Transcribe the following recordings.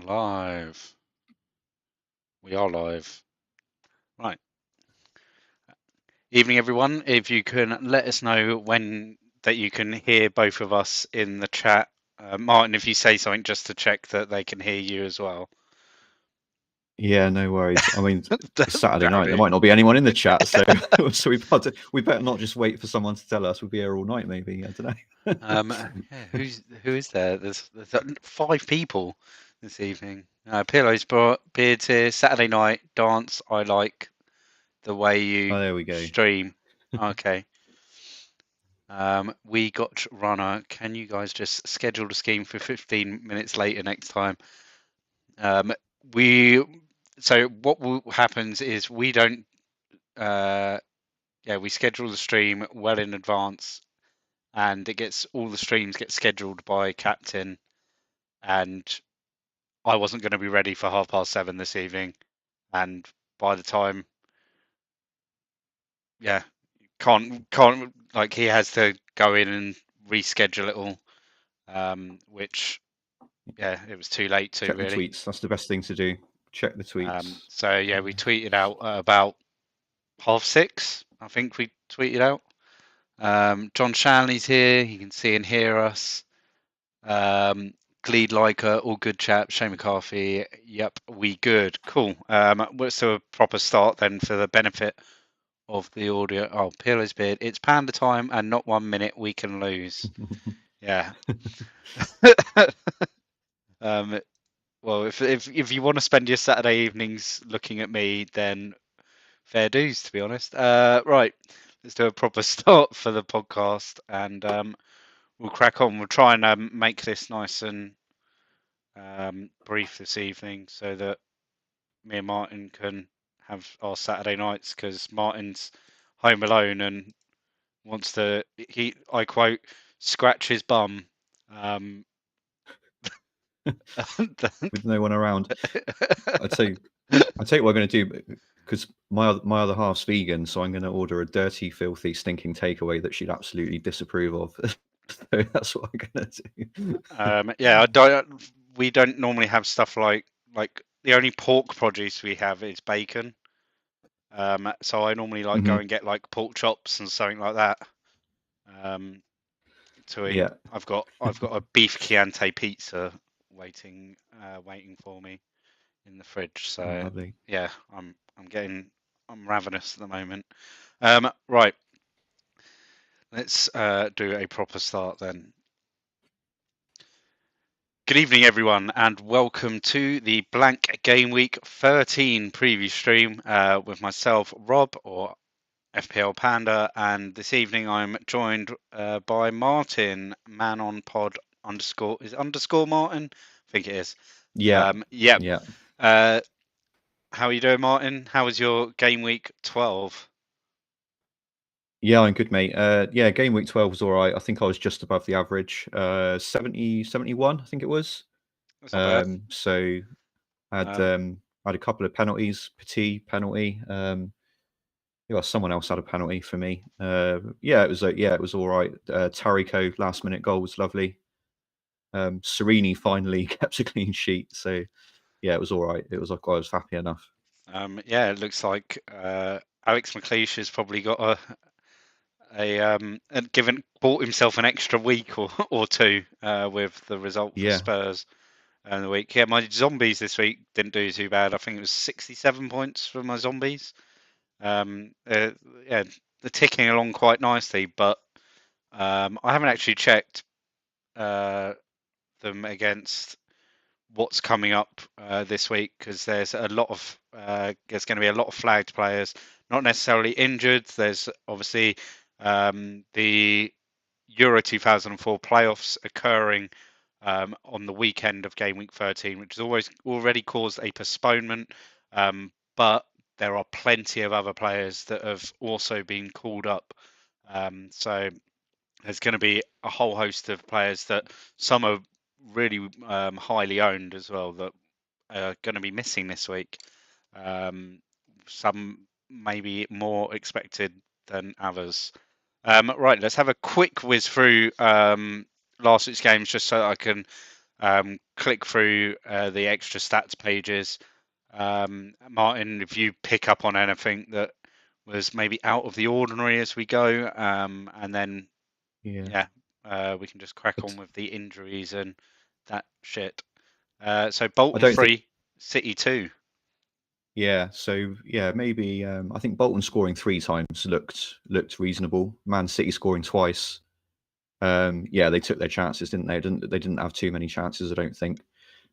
Live. We are live. Right. Evening, everyone. If you can let us know when that you can hear both of us in the chat. Martin, if you say something just to check that they can hear you as well. Yeah, no worries. I mean, it's Saturday Damn night. There it. might not be anyone in the chat, so so we better not just wait for someone to tell us. We'll be here all night, maybe. I don't know. Yeah, who is there? There's 5 people this evening. Pillows, Beards here. Saturday night dance. I like the way you Oh, there we go. stream. Okay. We got runner. Can you guys just schedule the scheme for 15 minutes later next time? We so what happens is we don't. We schedule the stream well in advance, and all the streams get scheduled by captain, and I wasn't going to be ready for 7:30 this evening, and by the time, can't like he has to go in and reschedule it all, which. Yeah, it was too late to Check the really. tweets. That's the best thing to do. Check the tweets. So yeah, we tweeted out at about 6:30. I think we tweeted out. John Shanley's here. He can see and hear us. Gleed Leica, all good chap. Shane McCarthy, yep, we good. Cool. Let's do a proper start then for the benefit of the audio. Oh, Peerless Beard. It's panda time and not 1 minute we can lose. Yeah. Well, if you want to spend your Saturday evenings looking at me, then fair dues, to be honest. Right, let's do a proper start for the podcast, and we'll crack on. We'll try and make this nice and brief this evening, so that me and Martin can have our Saturday nights, because Martin's home alone and wants to. I quote, scratch his bum. With no one around. I'd say what I'm going to do, because my other half's vegan, so I'm going to order a dirty, filthy, stinking takeaway that she'd absolutely disapprove of. So that's what I'm going to do. Yeah, we don't normally have stuff like the only pork produce we have is bacon. So I normally go and get like pork chops and something like that. To eat. Yeah. I've got a beef Chianti pizza waiting for me in the fridge. So Lovely. yeah, I'm ravenous at the moment. Right. Let's do a proper start then. Good evening, everyone, and welcome to the Blank Game Week 13 preview stream with myself, Rob, or FPL Panda, and this evening I'm joined by Martin, man on pod underscore. Is it underscore Martin? I think it is. Yeah. Yep. Yeah. How are you doing, Martin? How was your Game Week 12? Yeah, I'm good, mate. Yeah, game week 12 was all right. I think I was just above the average. 70, 71, I think it was. That's not bad. So I had a couple of penalties. Petit penalty. Someone else had a penalty for me. It was all right. Tariko last minute goal was lovely. Serini finally kept a clean sheet. So yeah, it was all right. I was happy enough. It looks like Alex McLeish has probably got bought himself an extra week or two with the result for Spurs and the week. Yeah, my zombies this week didn't do too bad. I think it was 67 points for my zombies. They're ticking along quite nicely, but I haven't actually checked them against what's coming up this week, because there's going to be a lot of flagged players, not necessarily injured. There's obviously the Euro 2004 playoffs occurring on the weekend of Game Week 13, which has already caused a postponement, but there are plenty of other players that have also been called up. So there's going to be a whole host of players that some are really highly owned as well that are going to be missing this week. Some maybe more expected than others. Right, let's have a quick whiz through last week's games, just so I can click through the extra stats pages. Martin, if you pick up on anything that was maybe out of the ordinary as we go, and then we can just crack on with the injuries and that shit. So Bolton 3, City 2. Yeah, so maybe I think Bolton scoring 3 times looked reasonable. Man City scoring twice. They took their chances, didn't they? They didn't have too many chances, I don't think.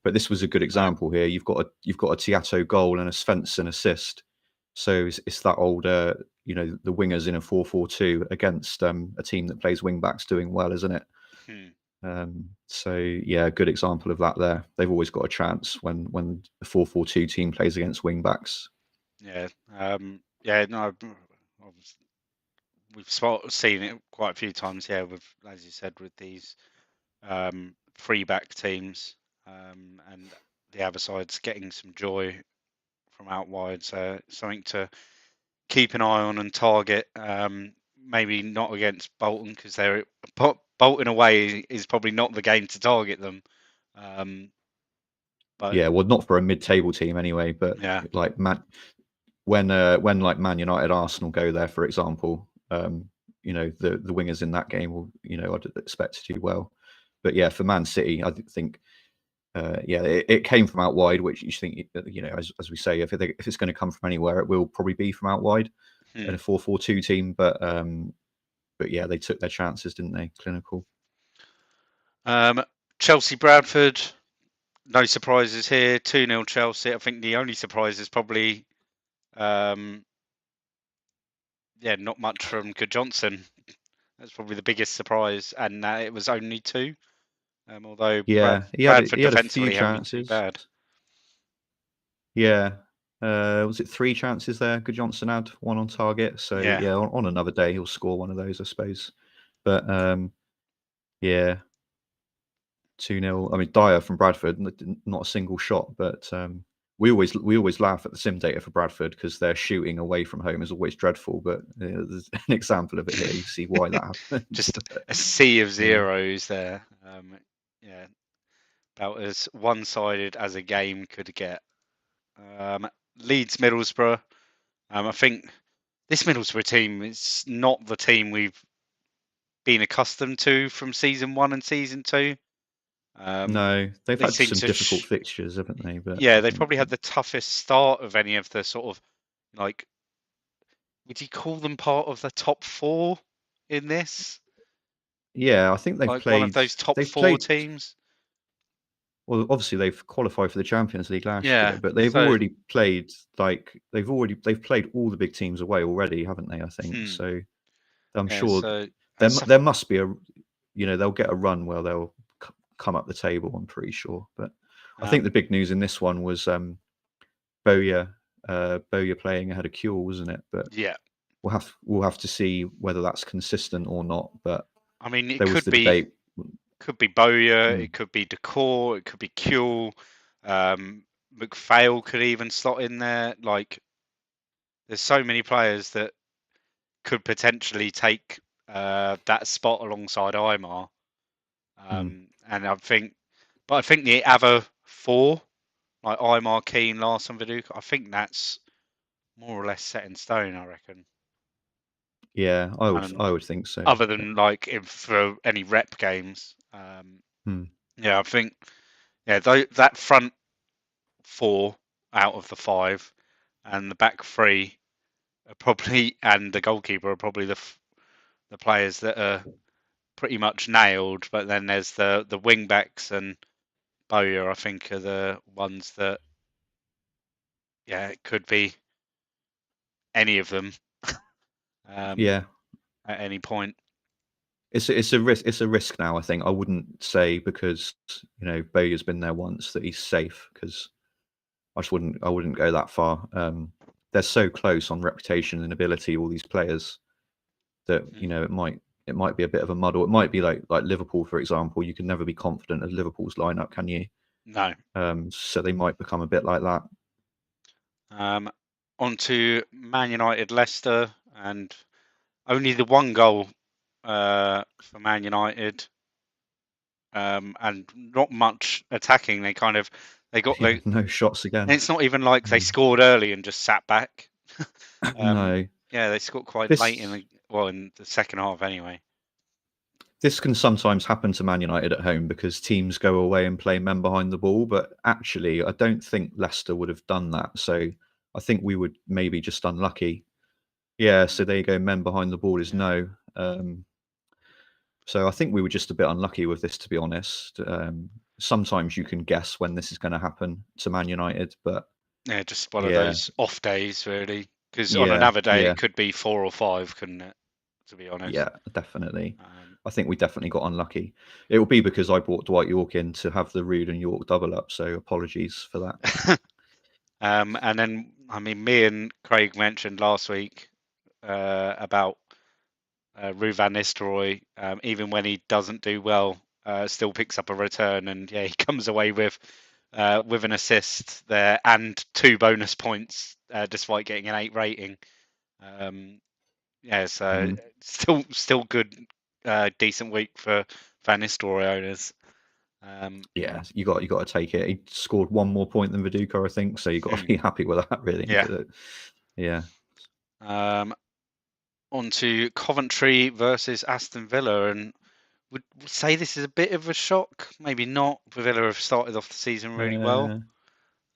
But this was a good example here. You've got a Tiato goal and a Svensson assist. So it's that old, the wingers in a 4-4-2 against a team that plays wing backs doing well, isn't it? Good example of that there. They've always got a chance when the 4-4-2 team plays against wing backs. We've seen it quite a few times. With, as you said, with these free back teams, and the other side's getting some joy from out wide. So something to keep an eye on and target. Maybe not against Bolton, because they're Bolton away is probably not the game to target them. Well, not for a mid-table team anyway. But like when like Man United, Arsenal go there, for example, the wingers in that game will, I'd expect to do well. But for Man City, I think it came from out wide, which you think, as we say, if it's going to come from anywhere, it will probably be from out wide in a 4-4-2 team. But they took their chances, didn't they? Clinical. Chelsea Bradford, no surprises here. 2-0 Chelsea. I think the only surprise is probably not much from Johnson. That's probably the biggest surprise, and it was only 2. Although Bradford he had a defensively few haven't been too bad. Was it 3 chances there? Johnson had 1 on target. So on another day he'll score one of those, I suppose. But 2-0. I mean, Dyer from Bradford, not a single shot, but we always laugh at the sim data for Bradford because their shooting away from home is always dreadful. But there's an example of it here. You see why that happened. Just a sea of zeros there. About as one-sided as a game could get. Leeds Middlesbrough. I think this Middlesbrough team is not the team we've been accustomed to from season 1 and season 2. No, they've had some difficult fixtures, haven't they? But they've probably had the toughest start of any of the sort of, like, would you call them part of the top 4 in this? Yeah, I think they've played one of those top 4 teams. Well, obviously they've qualified for the Champions League last year, but they've already played they've played all the big teams away already, haven't they? I think so. I'm sure there must be they'll get a run where they'll come up the table. I'm pretty sure, but I think the big news in this one was Bowyer playing ahead of Kuehl, wasn't it? But we'll have to see whether that's consistent or not. But I mean, it could be. Could be Bowyer, it could be Decor, it could be Kuehl, McPhail could even slot in there. Like, there's so many players that could potentially take that spot alongside Aymar. And I think the other 4, like Aymar, Keane, Larsson, Viduka, I think that's more or less set in stone, I reckon. Yeah, I would think so. Other than for any rep games. I think that front 4 out of the 5 and the back 3 are probably, and the goalkeeper are probably the players that are pretty much nailed. But then there's the wing backs, and Bowyer, I think, are the ones that it could be any of them at any point. It's a risk. It's a risk now. I think I wouldn't say because Bowyer's been there once that he's safe, because I wouldn't go that far. They're so close on reputation and ability, all these players, that it might be a bit of a muddle. It might be like Liverpool, for example. You can never be confident of Liverpool's lineup, can you? No. So they might become a bit like that. On to Man United, Leicester, and only the 1 goal for Man United. and not much attacking. They got no shots again. And it's not even like they scored early and just sat back. No. Yeah, they scored quite late in the second half anyway. This can sometimes happen to Man United at home because teams go away and play men behind the ball, but actually I don't think Leicester would have done that. So I think we would maybe just unlucky. Yeah, so there you go. Men behind the ball is no. So I think we were just a bit unlucky with this, to be honest. Sometimes you can guess when this is going to happen to Man United, but yeah, just one of those off days, really. Because on yeah, another day yeah, it could be 4 or 5, couldn't it? To be honest. yeah, definitely. I think we definitely got unlucky. It will be because I brought Dwight York in to have the Ruud and York double up, so apologies for that. And then, I mean, me and Craig mentioned last week about Ruud van Nistelooy, even when he doesn't do well, still picks up a return, and yeah, he comes away with an assist there and 2 bonus points, despite getting an 8 rating. Yeah, so still good, decent week for Van Nistelrooy owners. Yeah, you got to take it. He scored 1 more point than Viduka, I think, so you got to be happy with that, really. Yeah. On to Coventry versus Aston Villa, and would say this is a bit of a shock. Maybe not. Villa have started off the season really well.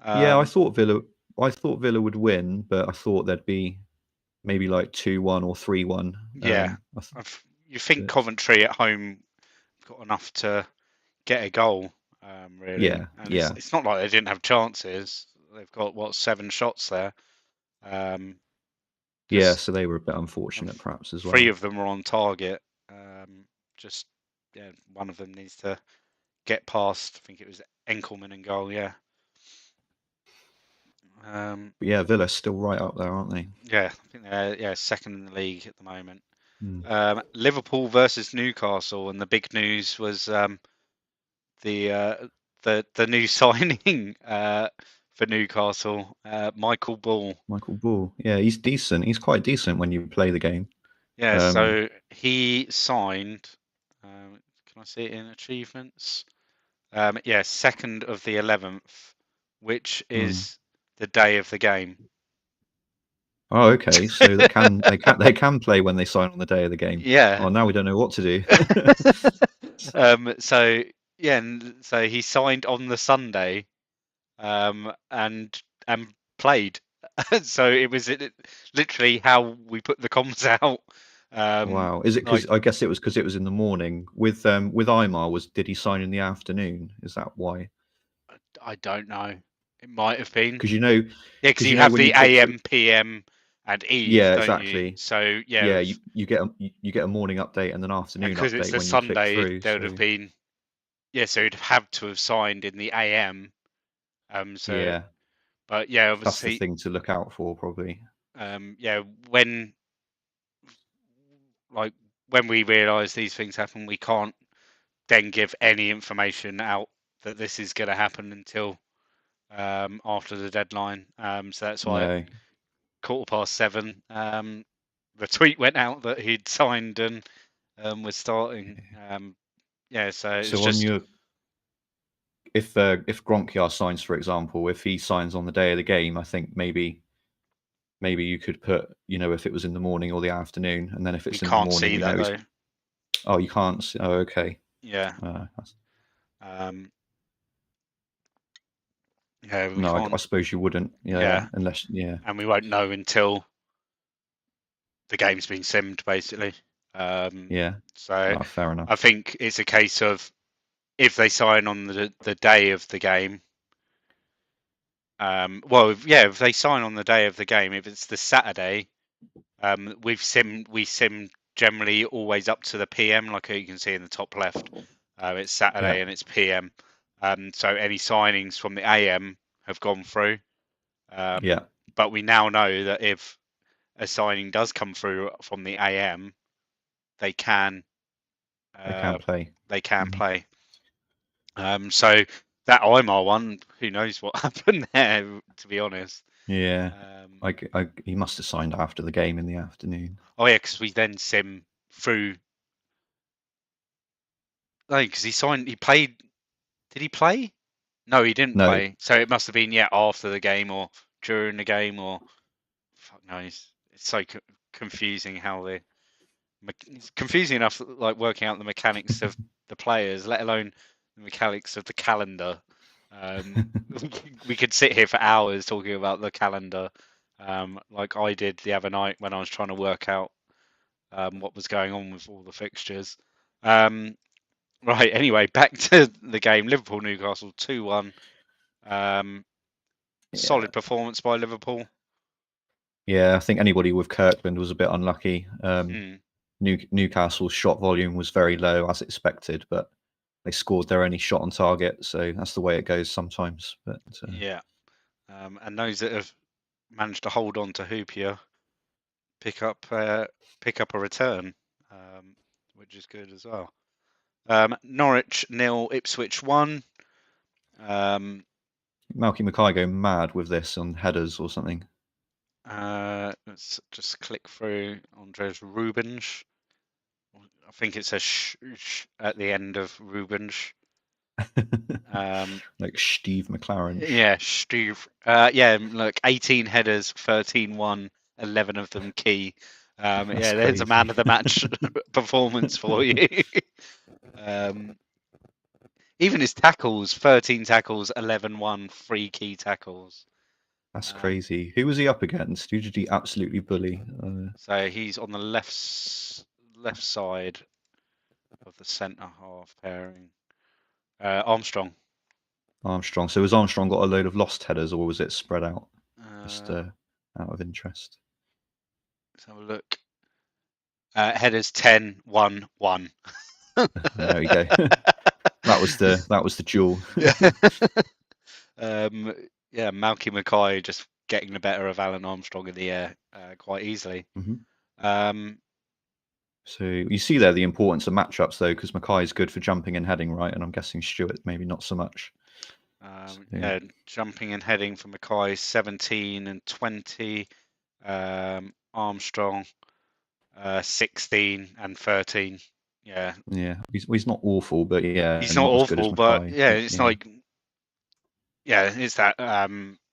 Yeah, I thought Villa would win, but I thought there'd be maybe like 2-1 or 3-1. Yeah, you think Coventry at home got enough to get a goal, really? Yeah, and it's not like they didn't have chances. They've got 7 shots there. Yeah, so they were a bit unfortunate, perhaps, as well. 3 of them were on target. One of them needs to get past. I think it was Enkelman in goal. Yeah. Yeah, Villa's still right up there, aren't they? Yeah, I think they're second in the league at the moment. Liverpool versus Newcastle, and the big news was the new signing for Newcastle, Michael Ball. Michael Ball, yeah, he's decent. He's quite decent when you play the game. Yeah, so he signed. Can I see it in achievements? Yeah, 2nd of the 11th, which is the day of the game. Oh, okay. So they can play when they sign on the day of the game. Yeah. Oh, now we don't know what to do. So he signed on the Sunday, and played. So it was literally how we put the comms out. Wow. Is it because I guess it was because it was in the morning with Aymar? Did he sign in the afternoon? Is that why? I don't know. It might have been because yeah, because you have the AM, PM, and Eve. Yeah, don't exactly. You? So yeah, you get a morning update and an afternoon update it's when Sunday, you click through. There would have been so you'd have to have signed in the AM. Yeah, but yeah, obviously that's the thing to look out for, probably. When we realise these things happen, we can't then give any information out that this is going to happen until after the deadline. So that's why 7:15, the tweet went out that he'd signed and was starting. So it's just if Gronkjar signs, for example, if he signs on the day of the game, I think maybe you could put, if it was in the morning or the afternoon, and then if it's in the morning, see that, though. Oh, you can't see. Oh, okay. Yeah. No, I suppose you wouldn't. Yeah. Unless. And we won't know until the game's been simmed, basically. Yeah. So fair enough. I think it's a case of if they sign on the day of the game. If they sign on the day of the game, if it's the Saturday, we sim generally always up to the PM, like you can see in the top left. It's Saturday and it's PM. So any signings from the AM have gone through. But we now know that if a signing does come through from the AM, they can play. They can play. So that Aymar one, who knows what happened there? To be honest. Yeah. He must have signed after the game in the afternoon. Oh yeah, because we then sim through No, because he played. Did he play? No, he didn't No. play. So it must have been after the game or during the game or fuck knows. It's so confusing how it's confusing enough like working out the mechanics of the players, let alone the mechanics of the calendar. We could sit here for hours talking about the calendar, like I did the other night when I was trying to work out what was going on with all the fixtures. Right. Anyway, back to the game. Liverpool Newcastle 2-1. Solid performance by Liverpool. Yeah, I think anybody with Kirkland was a bit unlucky. Hmm. Newcastle's shot volume was very low as expected, but they scored their only shot on target, so that's the way it goes sometimes. But Yeah. And those that have managed to hold on to Hoopier pick up a return, which is good as well. Norwich 0, Ipswich 1. Malky Mackay go mad with this on headers or something. Let's just click through Andres Rubens. I think it says at the end of Rubens. Like Steve McLaren. Yeah, Steve. Yeah, look, 18 headers, 13-1, 11 of them key. Yeah, there's a man of the match performance for you. Even his tackles, 13 tackles, 11-1, 3 key tackles. That's crazy. Who was he up against? Who did he absolutely bully? So he's on the left side of the centre half pairing. Armstrong. Armstrong. So was Armstrong got a load of lost headers, or was it spread out? Just out of interest. Let's have a look. Headers 10, 1, 1. There we go. that was the duel. Yeah, Malky Mackay just getting the better of Alan Armstrong in the air quite easily. Mm-hmm. So you see there the importance of matchups, though, because Mackay is good for jumping and heading, right? And I'm guessing Stewart maybe not so much. Yeah, jumping and heading for Mackay 17 and 20. Armstrong 16 and 13. Yeah. Yeah, he's not awful, but yeah, he's not as good as awful, but Mackay. yeah, it's like it's that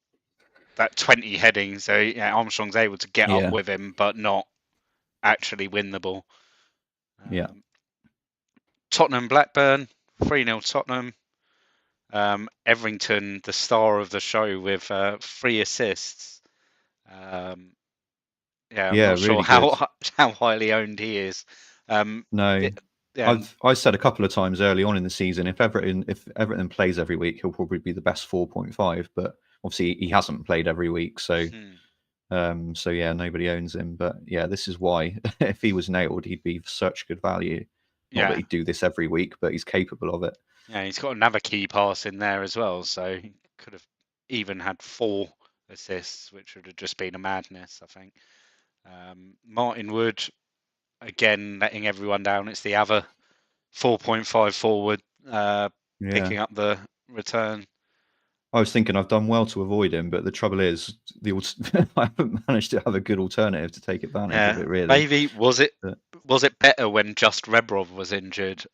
20 heading. So yeah, Armstrong's able to get up with him, but not actually win the ball. Yeah. Tottenham Blackburn 3-0 Tottenham. Everington, the star of the show, with 3 assists. I'm not really sure how highly owned he is. No, I said a couple of times early on in the season, if Everton plays every week, he'll probably be the best 4.5. But obviously, he hasn't played every week, so yeah, nobody owns him. But yeah, this is why if he was nailed, he'd be such good value. Not that he'd do this every week, but he's capable of it. Yeah, he's got another key pass in there as well, so he could have even had 4 assists, which would have just been a madness, I think. Martin Wood, again, letting everyone down. It's the other 4.5 forward picking up the return. I was thinking I've done well to avoid him, but the trouble is, I haven't managed to have a good alternative to take advantage of it. Really, maybe was it better when just Rebrov was injured,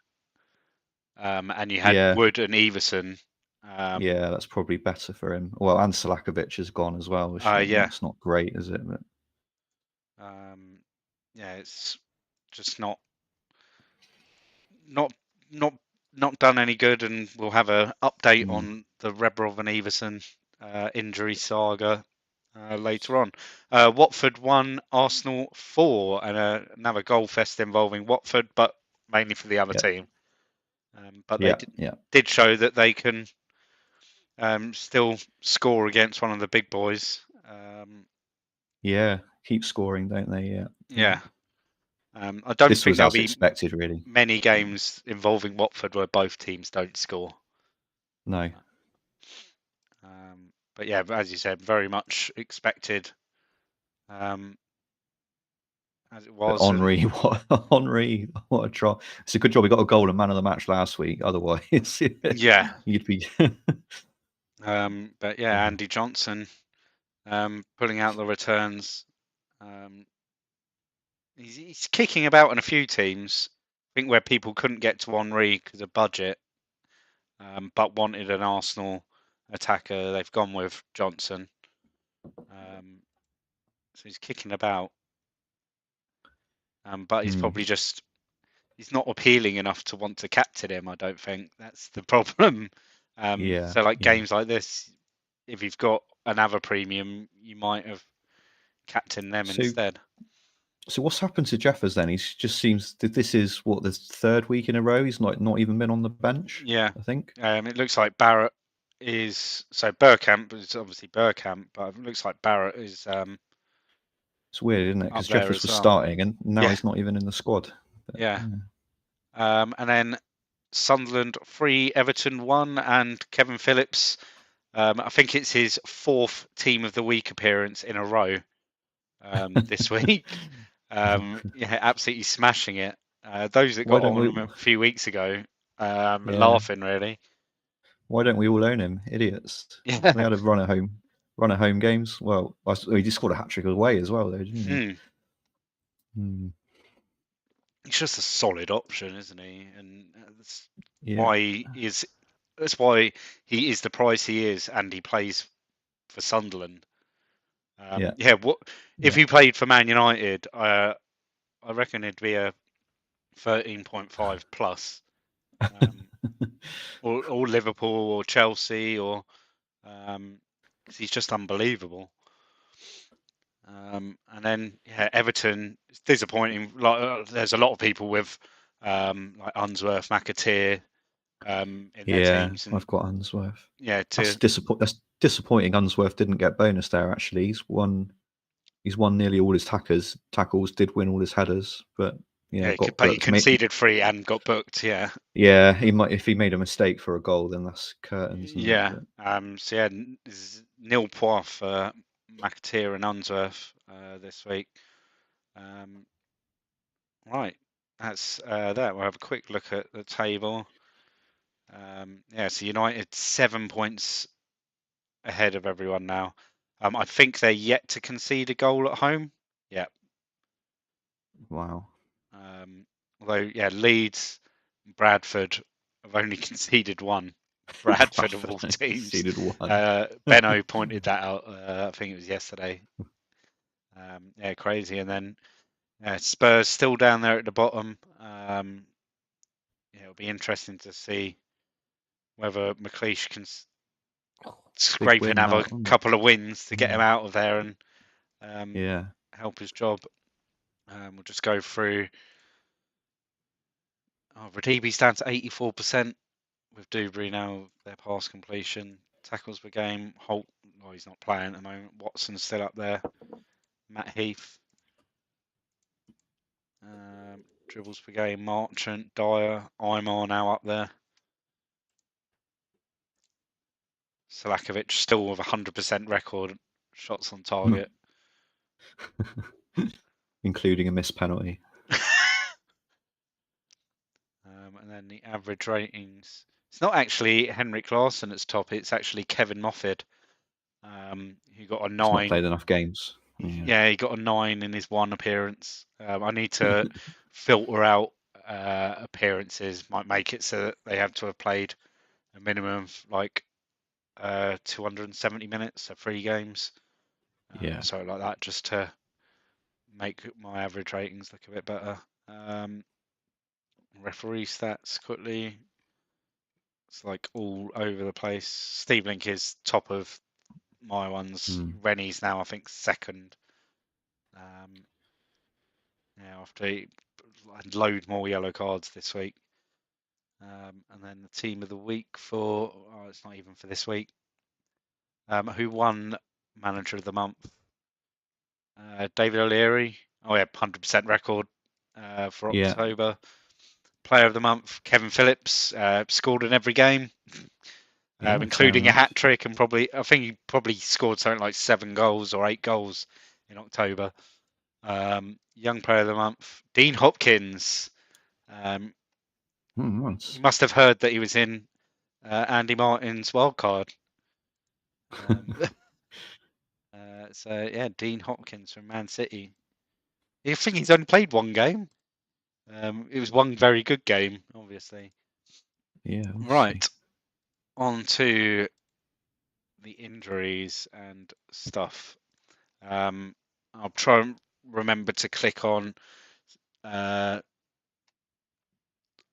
and you had Wood and Everson? Yeah, that's probably better for him. Well, and Salakovic has gone as well. That's not great, is it? But yeah, it's just not done any good, and we'll have an update on the Rebrov and Everson injury saga later on. Watford 1, Arsenal 4, and another goal fest involving Watford, but mainly for the other team. But they did show that they can still score against one of the big boys. Yeah, keep scoring, don't they? Yeah. I don't think there'll be expected, really. many games involving Watford where both teams don't score. No. But yeah, as you said, very much expected. As it was. Henry, what a try! It's a good job he got a goal and man of the match last week. Otherwise, you'd be. But yeah, Andy Johnson pulling out the returns. He's kicking about in a few teams. think where people couldn't get to Henry because of budget, but wanted an Arsenal attacker, they've gone with Johnson. So he's kicking about, but he's probably just he's not appealing enough to want to captain him. I don't think that's the problem. So like games like this, if you've got another premium, you might have captained them instead. So what's happened to Jeffers then? He just seems that this is what the third week in a row he's not even been on the bench. Yeah, I think. It looks like Barrett is Bergkamp is obviously Bergkamp, but it looks like Barrett is. It's weird, isn't it? Because Jeffers was starting, and now he's not even in the squad. But, yeah. And then Sunderland 3, Everton 1, and Kevin Phillips. I think it's his 4th Team of the Week appearance in a row this week. Absolutely smashing it. Those that got on him a few weeks ago, laughing really. Why don't we all own him? Idiots. Yeah. They had a run of home games. Well, he just scored a hat-trick away as well, though, didn't he? He's just a solid option, isn't he? And that's why he is the price he is, and he plays for Sunderland. If he played for Man United, I reckon it'd be a 13.5 plus, or Liverpool or Chelsea, or he's just unbelievable. And then Everton, it's disappointing. Like, there's a lot of people with like Unsworth, McAteer in their teams. And, I've got Unsworth. Yeah, that's disappointing. Unsworth didn't get bonus there. Actually, he's won nearly all his tackles. Did win all his headers, but he conceded 3 and got booked. Yeah. Yeah, he might if he made a mistake for a goal, then that's curtains. Yeah. Nil points for McAteer and Unsworth this week. Right, that's that. We'll have a quick look at the table. So United 7 points ahead of everyone now. I think they're yet to concede a goal at home. Yeah. Wow. Although, Leeds, Bradford have only conceded 1. Bradford of all teams. Benno pointed that out. I think it was yesterday. Crazy. And then Spurs still down there at the bottom. It'll be interesting to see whether McLeish can scrape another couple of wins to get him out of there and help his job. We'll just go through. Radibi's down to 84% with Dewberry now, their pass completion. Tackles per game. Holt, he's not playing at the moment. Watson's still up there. Matt Heath. Dribbles per game. Marchant, Dyer, Imar now up there. Salakovic still with 100% record shots on target. Including a missed penalty. And then the average ratings. It's not actually Henrik Larsson that's top. It's actually Kevin Moffat, who got a 9. He's not played enough games. Yeah, he got a 9 in his 1 appearance. I need to filter out appearances. Might make it so that they have to have played a minimum of like 270 minutes, so 3 games. So like that, just to make my average ratings look a bit better. Referee stats quickly. It's like all over the place. Steve Link is top of my ones. Rennie's now, I think, 2nd. After he load more yellow cards this week. And then the team of the week for it's not even for this week. Who won manager of the month? David O'Leary. 100% record for October. Player of the month, Kevin Phillips, scored in every game, including a hat-trick, and I think he probably scored something like 7 goals or 8 goals in October. Young player of the month, Dean Hopkins. You must have heard that he was in Andy Martin's wildcard. Dean Hopkins from Man City. I think he's only played 1 game. It was one very good game, obviously. Yeah. Right, on to the injuries and stuff. I'll try and remember to click on. I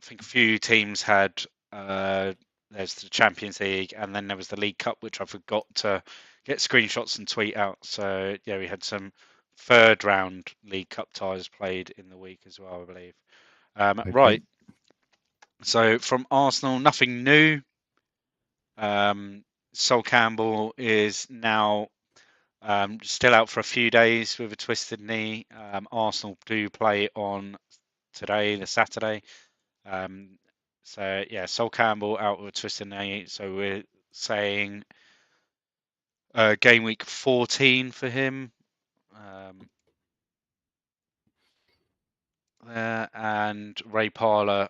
think a few teams had. There's the Champions League, and then there was the League Cup, which I forgot to get screenshots and tweet out. So yeah, we had some third round League Cup ties played in the week as well, I believe. Okay. Right. So from Arsenal, nothing new. Sol Campbell is now still out for a few days with a twisted knee. Arsenal do play on today, the Saturday. So yeah, Sol Campbell out with a twisted knee. So we're saying game week 14 for him. And Ray Parlour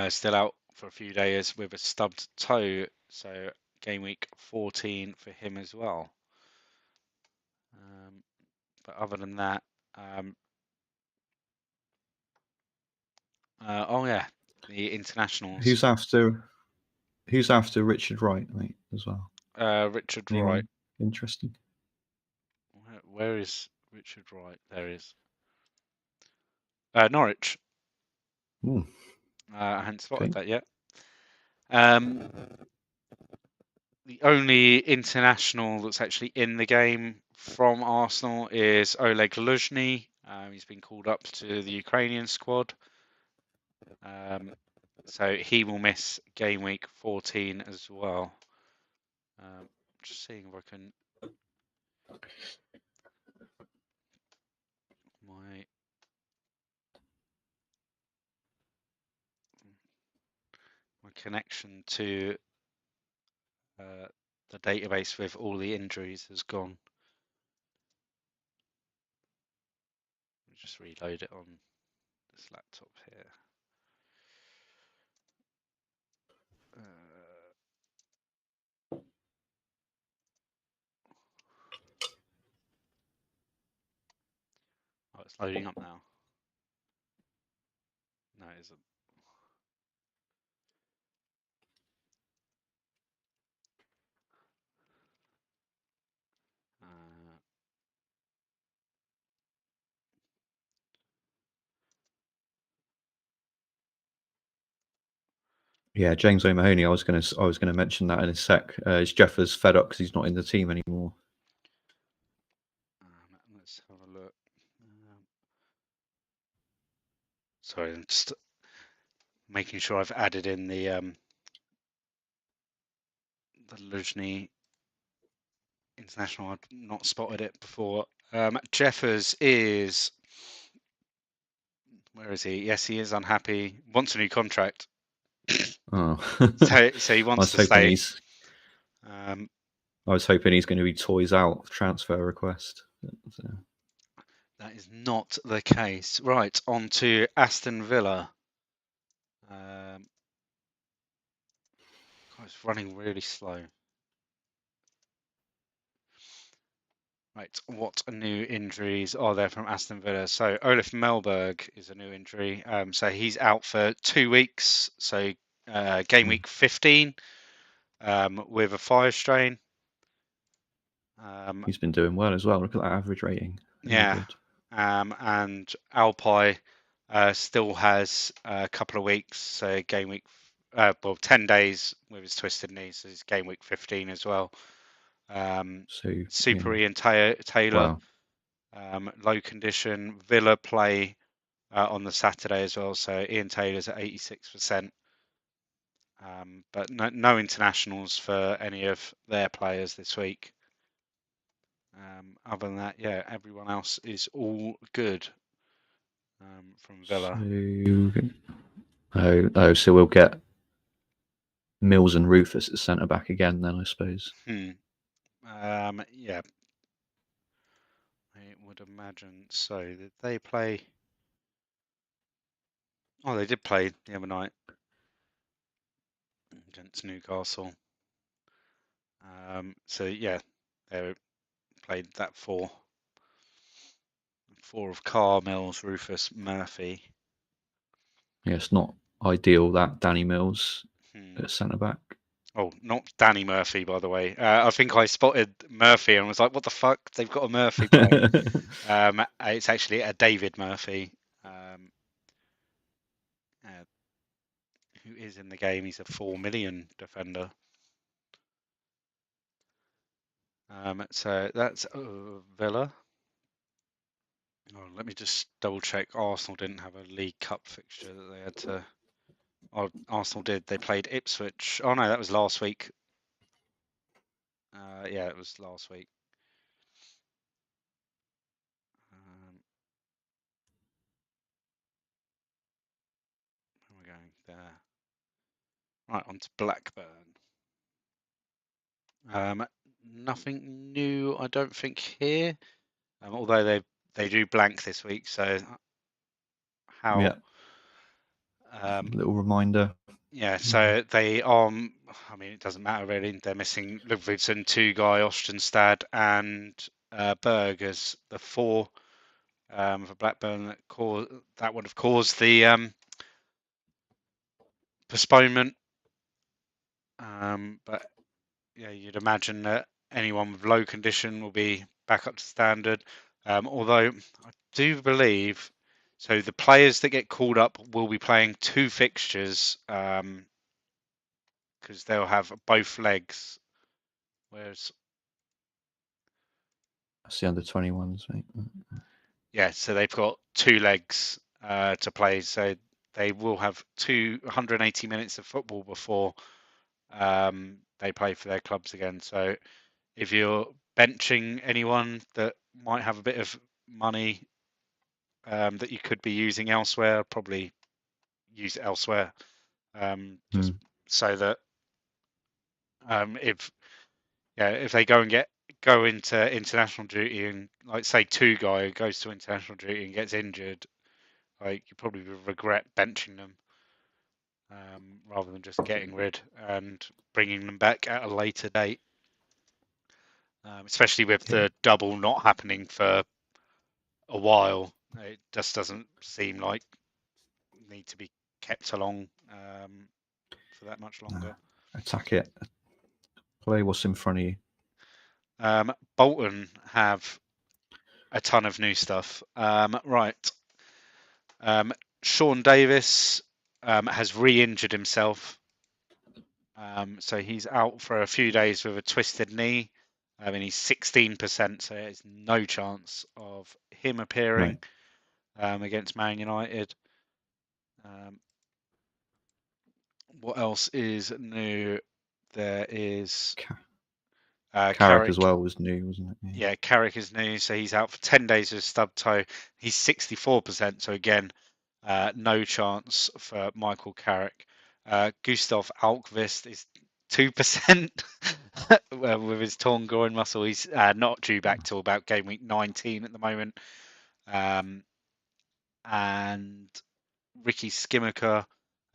still out for a few days with a stubbed toe. So game week 14 for him as well. But other than that, oh yeah, the internationals. Who's after Richard Wright, mate, as well? Richard Anyone Wright. interesting? Where is Richard Wright? There he is. Norwich. I hadn't spotted that yet. The only international that's actually in the game from Arsenal is Oleg Luzhny. He's been called up to the Ukrainian squad. So he will miss game week 14 as well. Just seeing if I can. My connection to the database with all the injuries has gone. Just reload it on this laptop here. Oh, it's loading up now. No, it isn't. Yeah, James O'Mahony. I was gonna mention that in a sec. Is Jeffers fed up because he's not in the team anymore? Let's have a look. Sorry, I'm just making sure I've added in the Luzhny international. I've not spotted it before. Jeffers is. Where is he? Yes, he is unhappy. Wants a new contract. Oh, so he wants to stay. I was hoping he's going to be toys out transfer request. So. That is not the case. Right, on to Aston Villa. It's running really slow. Right, what new injuries are there from Aston Villa? So Olaf Melberg is a new injury. So he's out for 2 weeks. So game week 15 with a thigh strain. He's been doing well as well. Look at that average rating. Very good. And Alpay still has a couple of weeks. So game week, 10 days with his twisted knee. So he's game week 15 as well. Super Ian Taylor, low condition. Villa play on the Saturday as well. So Ian Taylor's at 86%. But no internationals for any of their players this week. Other than that, yeah, everyone else is all good from Villa. So we'll get Mills and Rufus at centre back again then, I suppose. Yeah, I would imagine so. Did they play? Oh, they did play the other night against Newcastle. So yeah, they played that four of Carr, Mills, Rufus, Murphy. Yeah, it's not ideal that Danny Mills at centre back. Oh, not Danny Murphy, by the way. I think I spotted Murphy and was like, "What the fuck? They've got a Murphy playing." It's actually a David Murphy, who is in the game. He's a 4 million defender. So that's Villa. Oh, let me just double check. Arsenal didn't have a League Cup fixture that they had to. Oh, Arsenal did. They played Ipswich. Oh no, that was last week. Yeah, it was last week. Where are we going there? Right, on to Blackburn. Nothing new, I don't think here. Although they do blank this week, so how? Yeah. Little reminder. Yeah, so they are. I mean, it doesn't matter really. They're missing Ludvigsson, Tugay, Ostenstad, and Berg as the 4 for Blackburn that would have caused the postponement. But yeah, you'd imagine that anyone with low condition will be back up to standard. Although I do believe, so the players that get called up will be playing 2 fixtures because they'll have both legs. Whereas, that's the under 21s, mate. yeah, so they've got 2 legs to play. So they will have 280 minutes of football before they play for their clubs again. So if you're benching anyone that might have a bit of money that you could be using elsewhere, probably use it elsewhere. Just so that if they go into international duty and like say Tugay goes to international duty and gets injured, like you probably regret benching them rather than just getting rid and bringing them back at a later date. Especially with the double not happening for a while, it just doesn't seem like need to be kept along for that much longer. Attack it. Play what's in front of you. Bolton have a ton of new stuff. Right. Sean Davis has re-injured himself. So he's out for a few days with a twisted knee. And he's 16%, so there's no chance of him appearing against Man United. What else is new? There is Carrick as well was new, wasn't it? Yeah, Carrick is new, so he's out for 10 days with a stub toe. He's 64%, so again, no chance for Michael Carrick. Gustav Alkvist is 2% with his torn groin muscle. He's not due back till about game week 19 at the moment. And Ricky Skimmaker,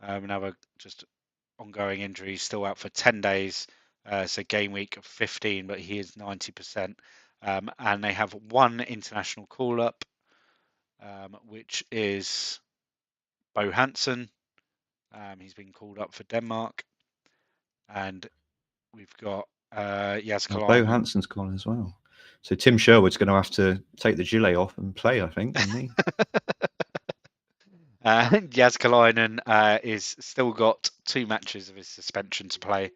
another just ongoing injury, still out for 10 days. So game week 15, but he is 90%. And they have one international call-up, which is Bo Hansen. He's been called up for Denmark. And we've got Jas Kalainen. Bo Hansen's gone as well. So Tim Sherwood's going to have to take the gilet off and play, I think, isn't he? Jas Kalainen is still got 2 matches of his suspension to play,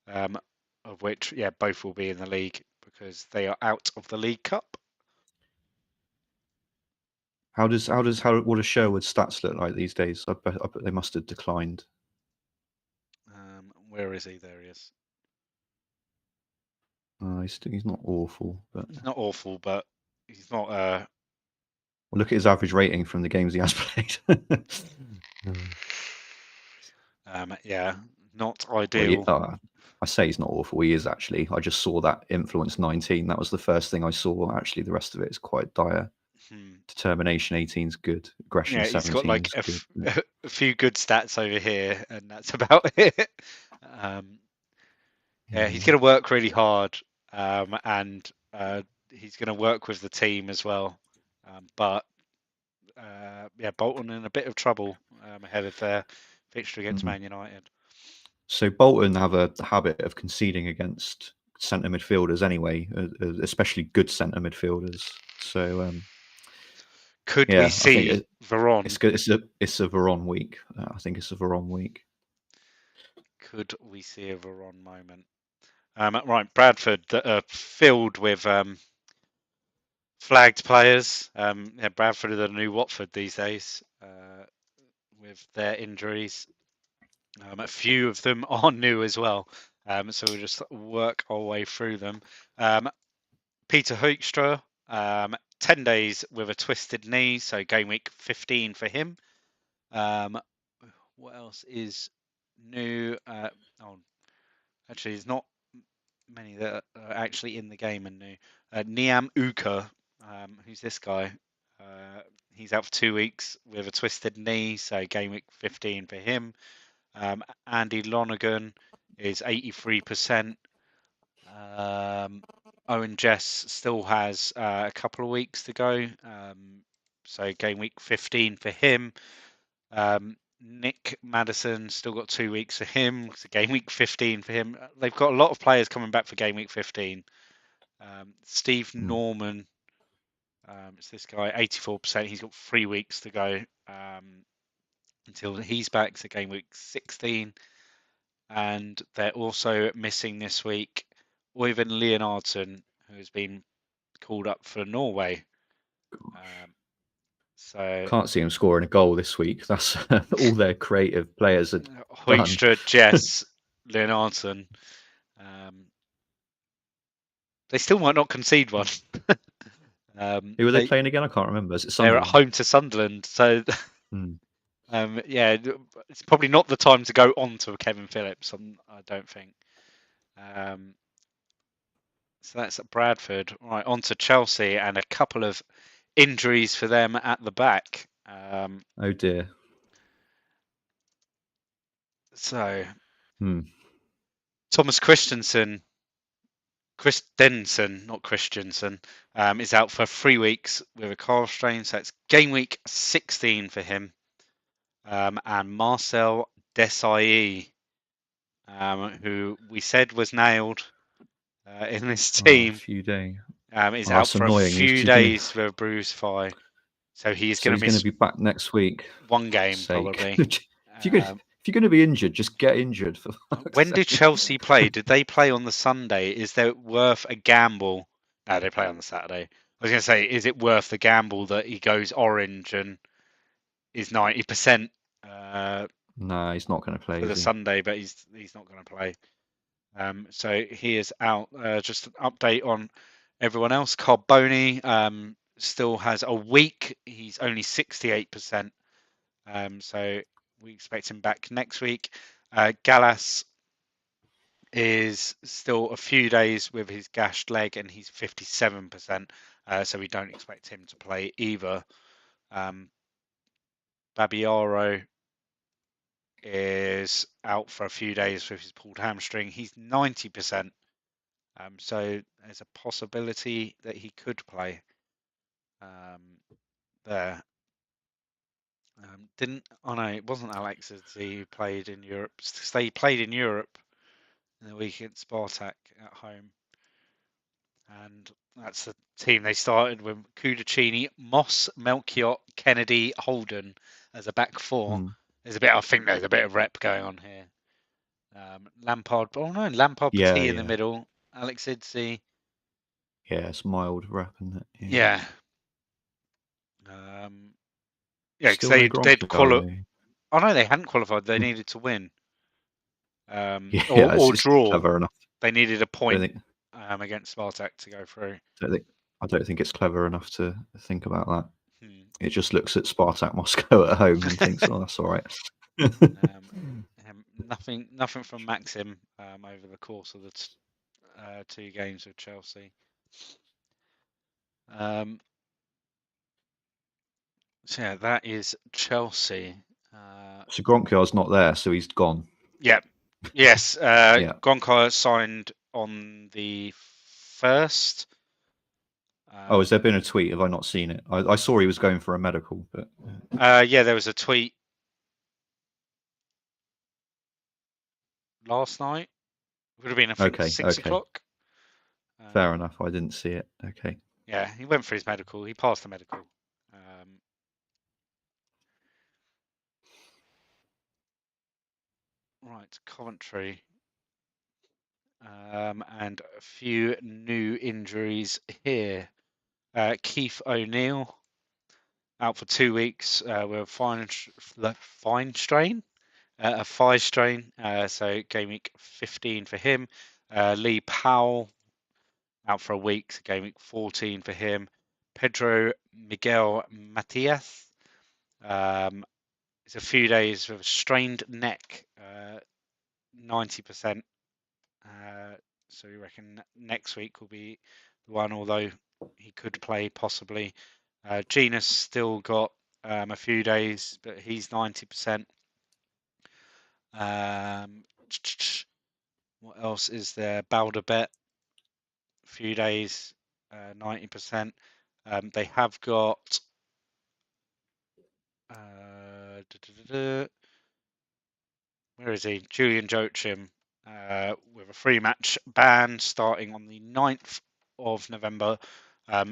of which, both will be in the league because they are out of the League Cup. What does Sherwood's stats look like these days? I bet they must have declined. Where is he? There he is. He's not awful, but he's not awful, but he's not. Well, look at his average rating from the games he has played. Not ideal. Well, I say he's not awful. He is actually. I just saw that influence 19. That was the first thing I saw. Actually, the rest of it is quite dire. Determination 18 is good. Aggression 17 he's got like a few good stats over here, and that's about it. He's going to work really hard, and he's going to work with the team as well. But Bolton in a bit of trouble ahead of their fixture against Man United. So Bolton have a habit of conceding against centre midfielders anyway, especially good centre midfielders. So could we see Veron? It's good. It's a Veron week. I think it's a Veron week. Could we see a Veron moment? Right, Bradford that are filled with flagged players. Bradford are the new Watford these days with their injuries. A few of them are new as well, so we'll just work our way through them. Peter Hoekstra, 10 days with a twisted knee, so game week 15 for him. What else is new? Actually, there's not many that are actually in the game and new. Niam Uka, who's this guy? He's out for 2 weeks with a twisted knee, so game week 15 for him. Andy Lonergan is 83%. Owen Jess still has a couple of weeks to go, so game week 15 for him. Nick Madison still got 2 weeks for him, so game week 15 for him. They've got a lot of players coming back for game week 15. Steve Norman, it's this guy, 84%. He's got 3 weeks to go until he's back, so game week 16. And they're also missing this week Øyvind Leonardsen, who has been called up for Norway. So can't see him scoring a goal this week. That's all their creative players are Hoekstra, Jess, Leonardsen. They still might not concede one. Who were they playing again? I can't remember. Is it Sunderland? They're at home to Sunderland, so it's probably not the time to go on to Kevin Phillips. I don't think. So that's at Bradford. Right, on to Chelsea and a couple of injuries for them at the back. Oh dear. So Thomas Christensen, not Christensen, is out for 3 weeks with a calf strain. So it's game week 16 for him. And Marcel Desailly, who we said was nailed in this team, a few days. Is out for a few days with a bruised thigh. So he's going to be back next week. One game probably. If you're going to be injured, just get injured. When did Chelsea play? Did they play on the Sunday? Is that worth a gamble? No, they play on the Saturday. I was going to say, is it worth the gamble that he goes orange and is 90%? No, he's not going to play for the Sunday, but he's not going to play. So he is out. Just an update on everyone else. Carboni still has a week. He's only 68%. So we expect him back next week. Gallas is still a few days with his gashed leg, and he's 57%. So we don't expect him to play either. Babiaro is out for a few days with his pulled hamstring. He's 90%. So there's a possibility that he could play there. No, it wasn't Alexis who played in Europe. They played in Europe in the week against Spartak at home. And that's the team they started with Kudachini, Moss, Melchiot, Kennedy, Holden as a back four. I think there's a bit of rep going on here. Lampard, Petit in the middle. Alex Idsi. Yeah, it's mild rep, isn't it? Yeah. Because they'd qualified. Oh no, they hadn't qualified. They needed to win. Or draw. Clever enough. They needed a point against Spartak to go through. I don't think it's clever enough to think about that. It just looks at Spartak Moscow at home and thinks, "Oh, that's all right." Nothing from Maxim over the course of the 2 games with Chelsea. So yeah, that is Chelsea. So Gronkjar's not there, so he's gone. Yeah. Yes. Gronkjar signed on the 1st. Has there been a tweet? Have I not seen it? I saw he was going for a medical, but yeah, there was a tweet last night. It would have been, I think, 6 o'clock. Fair enough. I didn't see it. Okay. Yeah, he went for his medical. He passed the medical. Right, Coventry. And a few new injuries here. Keith O'Neill out for 2 weeks with a fine strain, a thigh strain. So game week 15 for him. Lee Powell out for a week. So game week 14 for him. Pedro Miguel Matias. It's a few days with a strained neck, 90%. So we reckon next week will be the one, although he could play possibly. Genus still got a few days, but he's 90%. What else is there? Balderbet, a few days, 90%. They have got where is he? Julian Joachim with a 3-match ban starting on the 9th of November.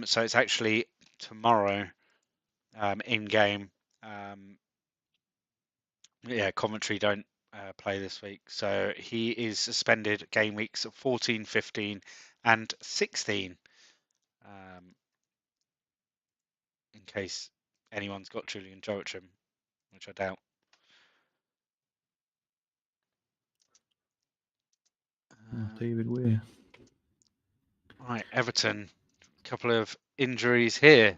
So it's actually tomorrow in game. Yeah, Coventry don't play this week. So he is suspended game weeks 14, 15 and 16. In case anyone's got Julian Joachim, which I doubt. David Weir. Right, Everton. A couple of injuries here.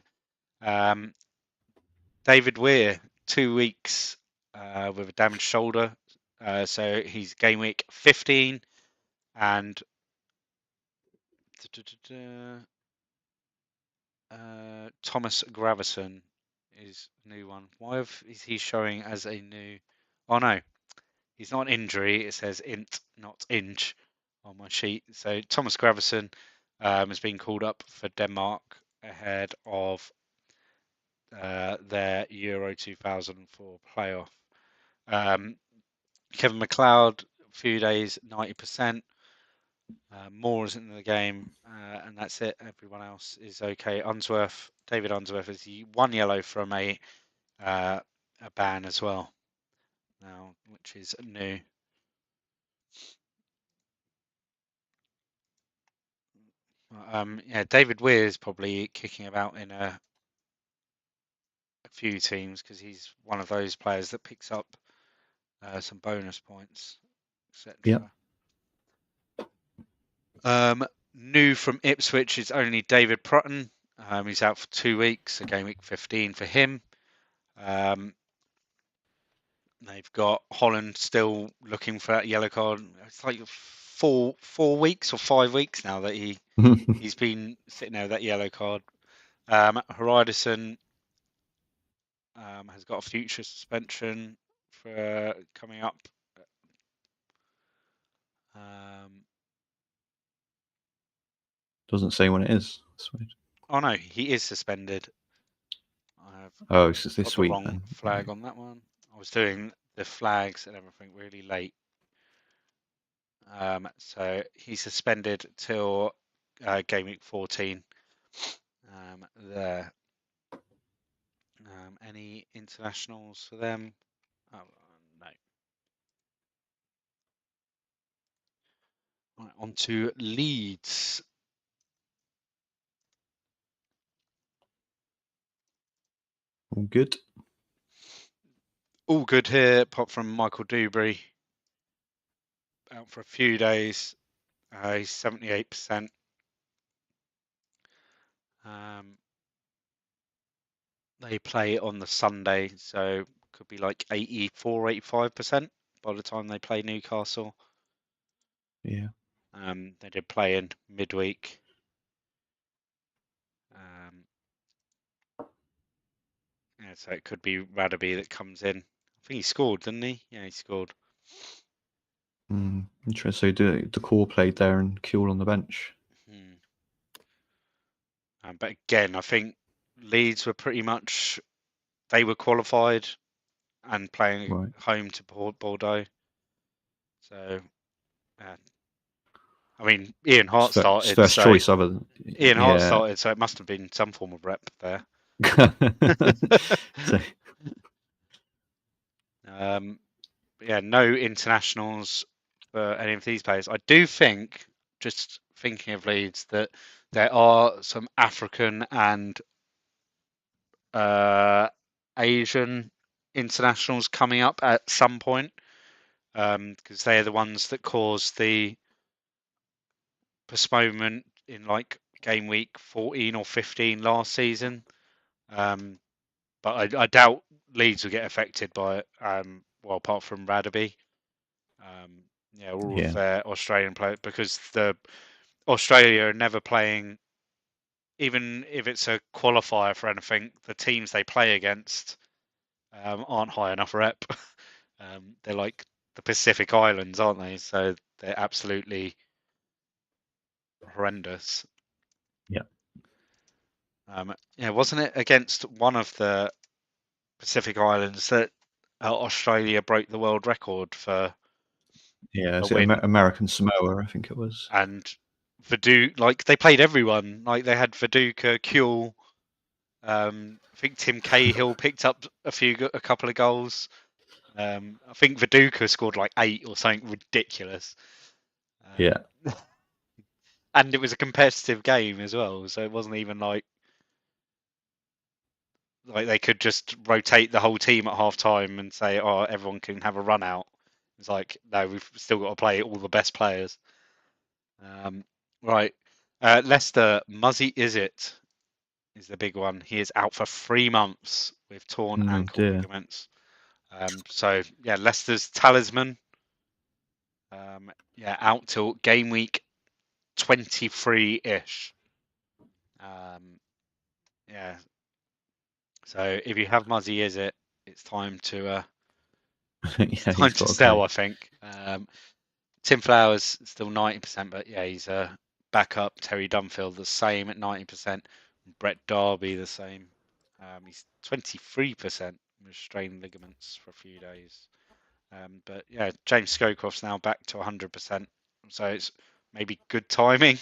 David Weir, 2 weeks with a damaged shoulder. So he's game week 15. And Thomas Gravison is a new one. Why is he showing as a new? Oh no, he's not an injury. It says int, not inch on my sheet. So Thomas Gravison has been called up for Denmark ahead of their Euro 2004 playoff. Kevin McLeod, a few days, 90%. Moore isn't in the game, and that's it. Everyone else is okay. David Unsworth is 1 yellow from a ban as well now, which is new. Yeah, David Weir is probably kicking about in a few teams because he's one of those players that picks up some bonus points, etc. New from Ipswich is only David Prutton. He's out for 2 weeks, so game week 15 for him. They've got Holland still looking for that yellow card. It's like 4 weeks or 5 weeks now that he's been sitting there with that yellow card. Haridason has got a future suspension for coming up. Doesn't say when it is. Oh no, he is suspended. It's this week. Got the wrong flag on that one. I was doing the flags and everything really late. So he's suspended till game week 14. There. Any internationals for them? Oh, no. Right, on to Leeds. All good. All good here, apart from Michael Dewberry. Out for a few days. He's 78%. They play on the Sunday, so could be like 84, 85% by the time they play Newcastle. Yeah. They did play in midweek. Yeah, so it could be Radaby that comes in. I think he scored, didn't he? Yeah, he scored. Interesting. So the core played there and Kuehl on the bench. But again, I think Leeds were pretty much, they were qualified and playing home to Bordeaux. So, I mean, Ian Hart started. First choice other than Ian Hart started, so it must have been some form of rep there. So, yeah, no internationals for any of these players. I do think, just thinking of Leeds, that there are some African and Asian internationals coming up at some point, because they are the ones that caused the postponement in like game week 14 or 15 last season. But I doubt Leeds will get affected by it. Well, apart from Radaby. All of their Australian players, because the Australia are never playing, even if it's a qualifier for anything, the teams they play against aren't high enough rep. They're like the Pacific Islands, aren't they? So they're absolutely horrendous. Yeah. Wasn't it against one of the Pacific Islands that Australia broke the world record for? Yeah, is it American Samoa? I think it was. And Viduka, like they played everyone. Like they had Viduka, Kuehl. I think Tim Cahill picked up a couple of goals. I think Viduka scored like 8 or something ridiculous. Yeah. And it was a competitive game as well, so it wasn't even like they could just rotate the whole team at half time and say, "Oh, everyone can have a run out." It's like, no, we've still got to play all the best players. Right, Leicester, Muzzy Izzet is the big one. He is out for 3 months with torn ankle ligaments. So yeah, Leicester's talisman. Out till game week 23-ish. So if you have Muzzy Izzet, it's time to sell, I think. Tim Flowers still 90%, but yeah, he's a backup. Terry Dunfield the same at 90%. Brett Darby the same. He's 23% with strained ligaments for a few days. But yeah, James Scowcroft's now back to 100%. So it's maybe good timing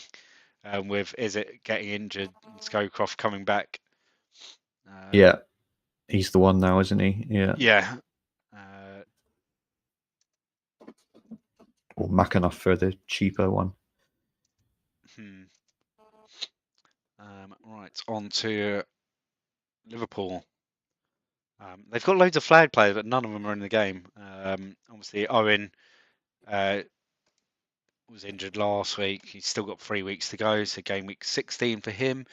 with Izzet getting injured and Scowcroft coming back. Yeah, he's the one now, isn't he? Yeah. Yeah. Or McAnuff for the cheaper one. Right, on to Liverpool. They've got loads of flag players, but none of them are in the game. Obviously, Owen was injured last week. He's still got 3 weeks to go, so game week 16 for him.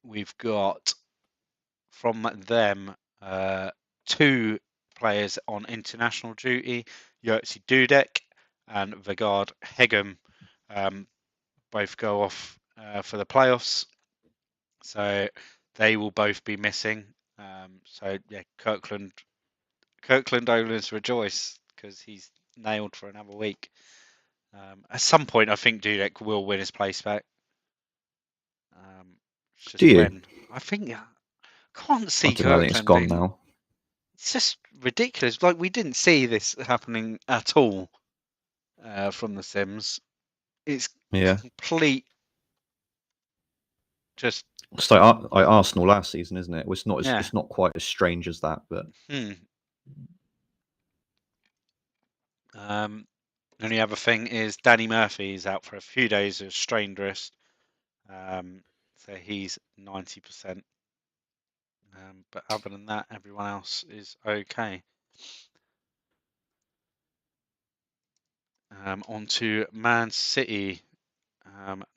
We've got from them 2 players on international duty, Yurtsi Dudek and Vegard Hegem. Both go off for the playoffs. So they will both be missing. So yeah, Kirkland owners rejoice because he's nailed for another week. At some point, I think Dudek will win his place back. Do you? When. I think can't see Kirkland. I think it's gone now. It's just ridiculous. Like we didn't see this happening at all from the Sims. It's complete. Just it's like Arsenal last season, isn't it? It's not. It's not quite as strange as that, but. The only other thing is Danny Murphy is out for a few days of strained wrist, so he's 90%. But other than that, everyone else is okay. On to Man City.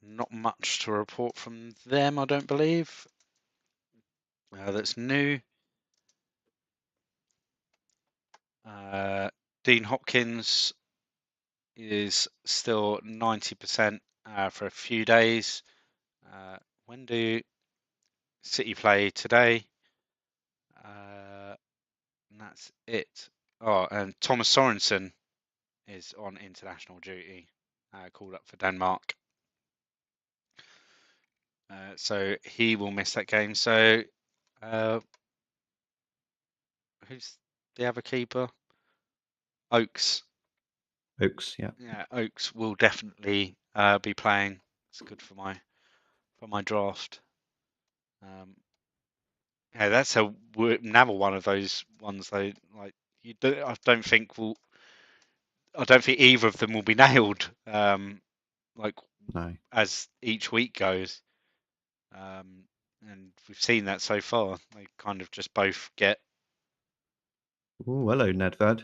Not much to report from them, I don't believe. That's new. Dean Hopkins is still 90% for a few days. When do City play today? And that's it. Oh, and Thomas Sorensen is on international duty, called up for Denmark. So he will miss that game. So who's the other keeper? Oakes. Oakes, yeah. Yeah, Oakes will definitely be playing. It's good for my draft. Yeah, that's another one of those ones though. Like I don't think either of them will be nailed. Like No. as each week goes, and we've seen that so far. They kind of just both get Oh, hello, Nedved.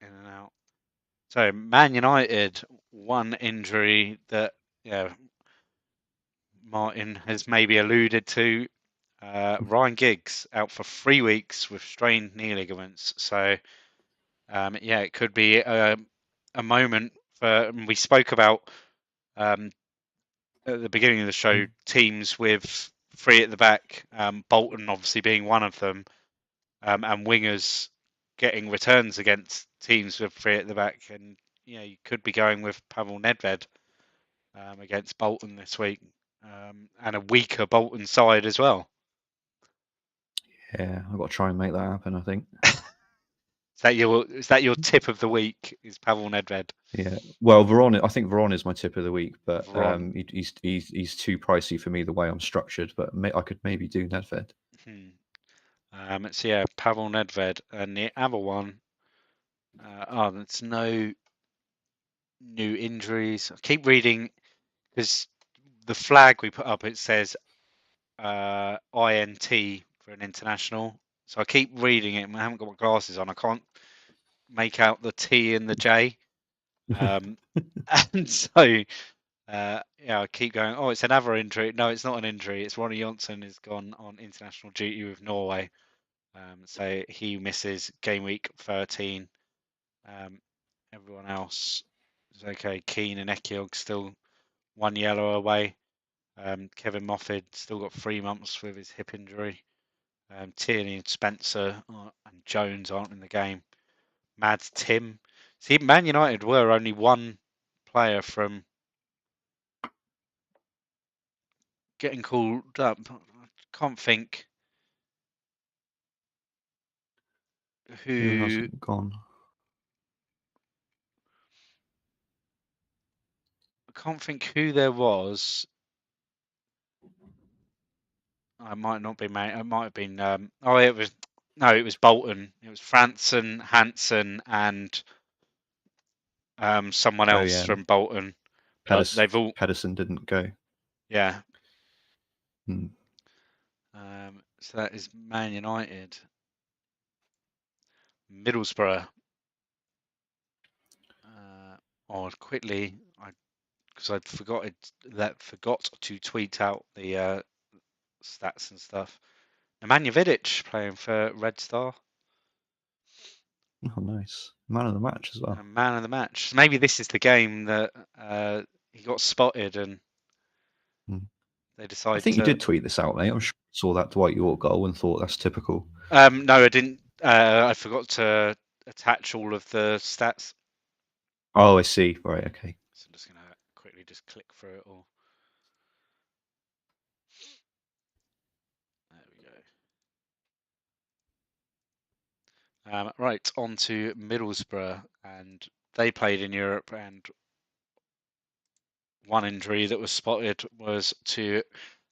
in and out. So Man United, one injury that Martin has maybe alluded to. Ryan Giggs out for 3 weeks with strained knee ligaments. So it could be a moment for. We spoke about at the beginning of the show teams with 3 at the back. Bolton obviously being one of them, and wingers getting returns against teams with 3 at the back. And you could be going with Pavel Nedved against Bolton this week, and a weaker Bolton side as well. Yeah, I've got to try and make that happen, I think. Is that your tip of the week? Is Pavel Nedved? Yeah. Well, I think Veron is my tip of the week, but he's too pricey for me the way I'm structured. But I could maybe do Nedved. So Pavel Nedved, and the other one. There's no new injuries. I keep reading because the flag we put up, it says INT for an international. So I keep reading it and I haven't got my glasses on. I can't make out the T and the J. And so I keep going, oh, it's another injury. No, it's not an injury. It's Ronnie Johnson has gone on international duty with Norway. So he misses game week 13. Everyone else is okay. Keane and Ekiog still 1 yellow away. Kevin Moffat still got 3 months with his hip injury. Tierney and Spencer and Jones aren't in the game. Mads Tim. See, Man United were only one player from getting called up. I can't think Who who. hasn't gone? I can't think who there was. I might not be mate. It might have been. It was. No, it was Bolton. It was Franson, Hansen, and someone Oh else yeah, from Bolton. But they've all. Pedersen didn't go. Yeah. Hmm. So that is Man United. Middlesbrough. Quickly, because I forgot to tweet out the stats and stuff. Nemanja Vidic playing for Red Star. Oh, nice. Man of the match as well. And man of the match. So maybe this is the game that he got spotted and they decided. I think you did tweet this out, mate. I'm sure I saw that Dwight York goal and thought that's typical. No, I didn't. I forgot to attach all of the stats. Oh, I see. Right, okay. So I'm just going to quickly just click through it all. There we go. Right, on to Middlesbrough, and they played in Europe, and one injury that was spotted was to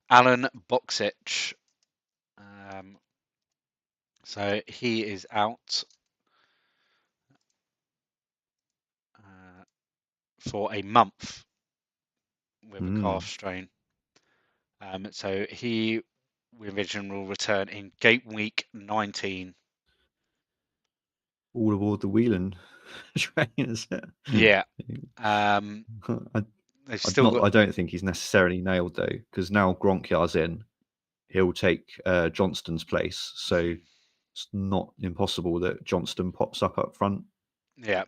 Alan Boksic. So he is out for a month with a calf strain. So we envision will return in Gameweek 19. All aboard the Whelan train, is it? Yeah. They've still got. I don't think he's necessarily nailed though, because now Gronkyar's in, he'll take Johnston's place. So it's not impossible that Johnston pops up front. Yeah.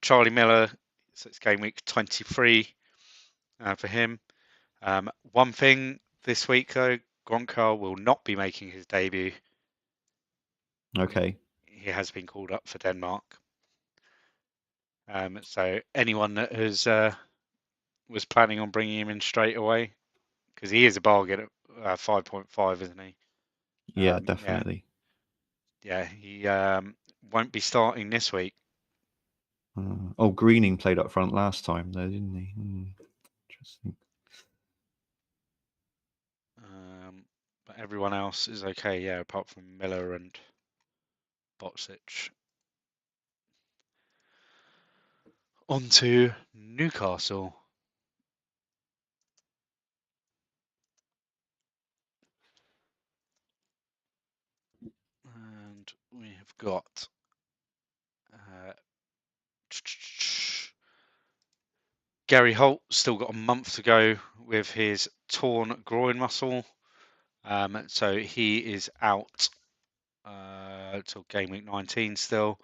Charlie Miller. So it's game week 23 for him. One thing this week though, Gronkar will not be making his debut. Okay. He has been called up for Denmark. So anyone that was planning on bringing him in straight away because he is a bargain at 5.5, isn't he? Yeah, definitely. Yeah, he won't be starting this week. Greening played up front last time, though, didn't he? Interesting. But everyone else is okay, yeah, apart from Miller and Botsic. On to Newcastle. And we have got Gary Holt, still got a month to go with his torn groin muscle. So he is out till game week 19 still.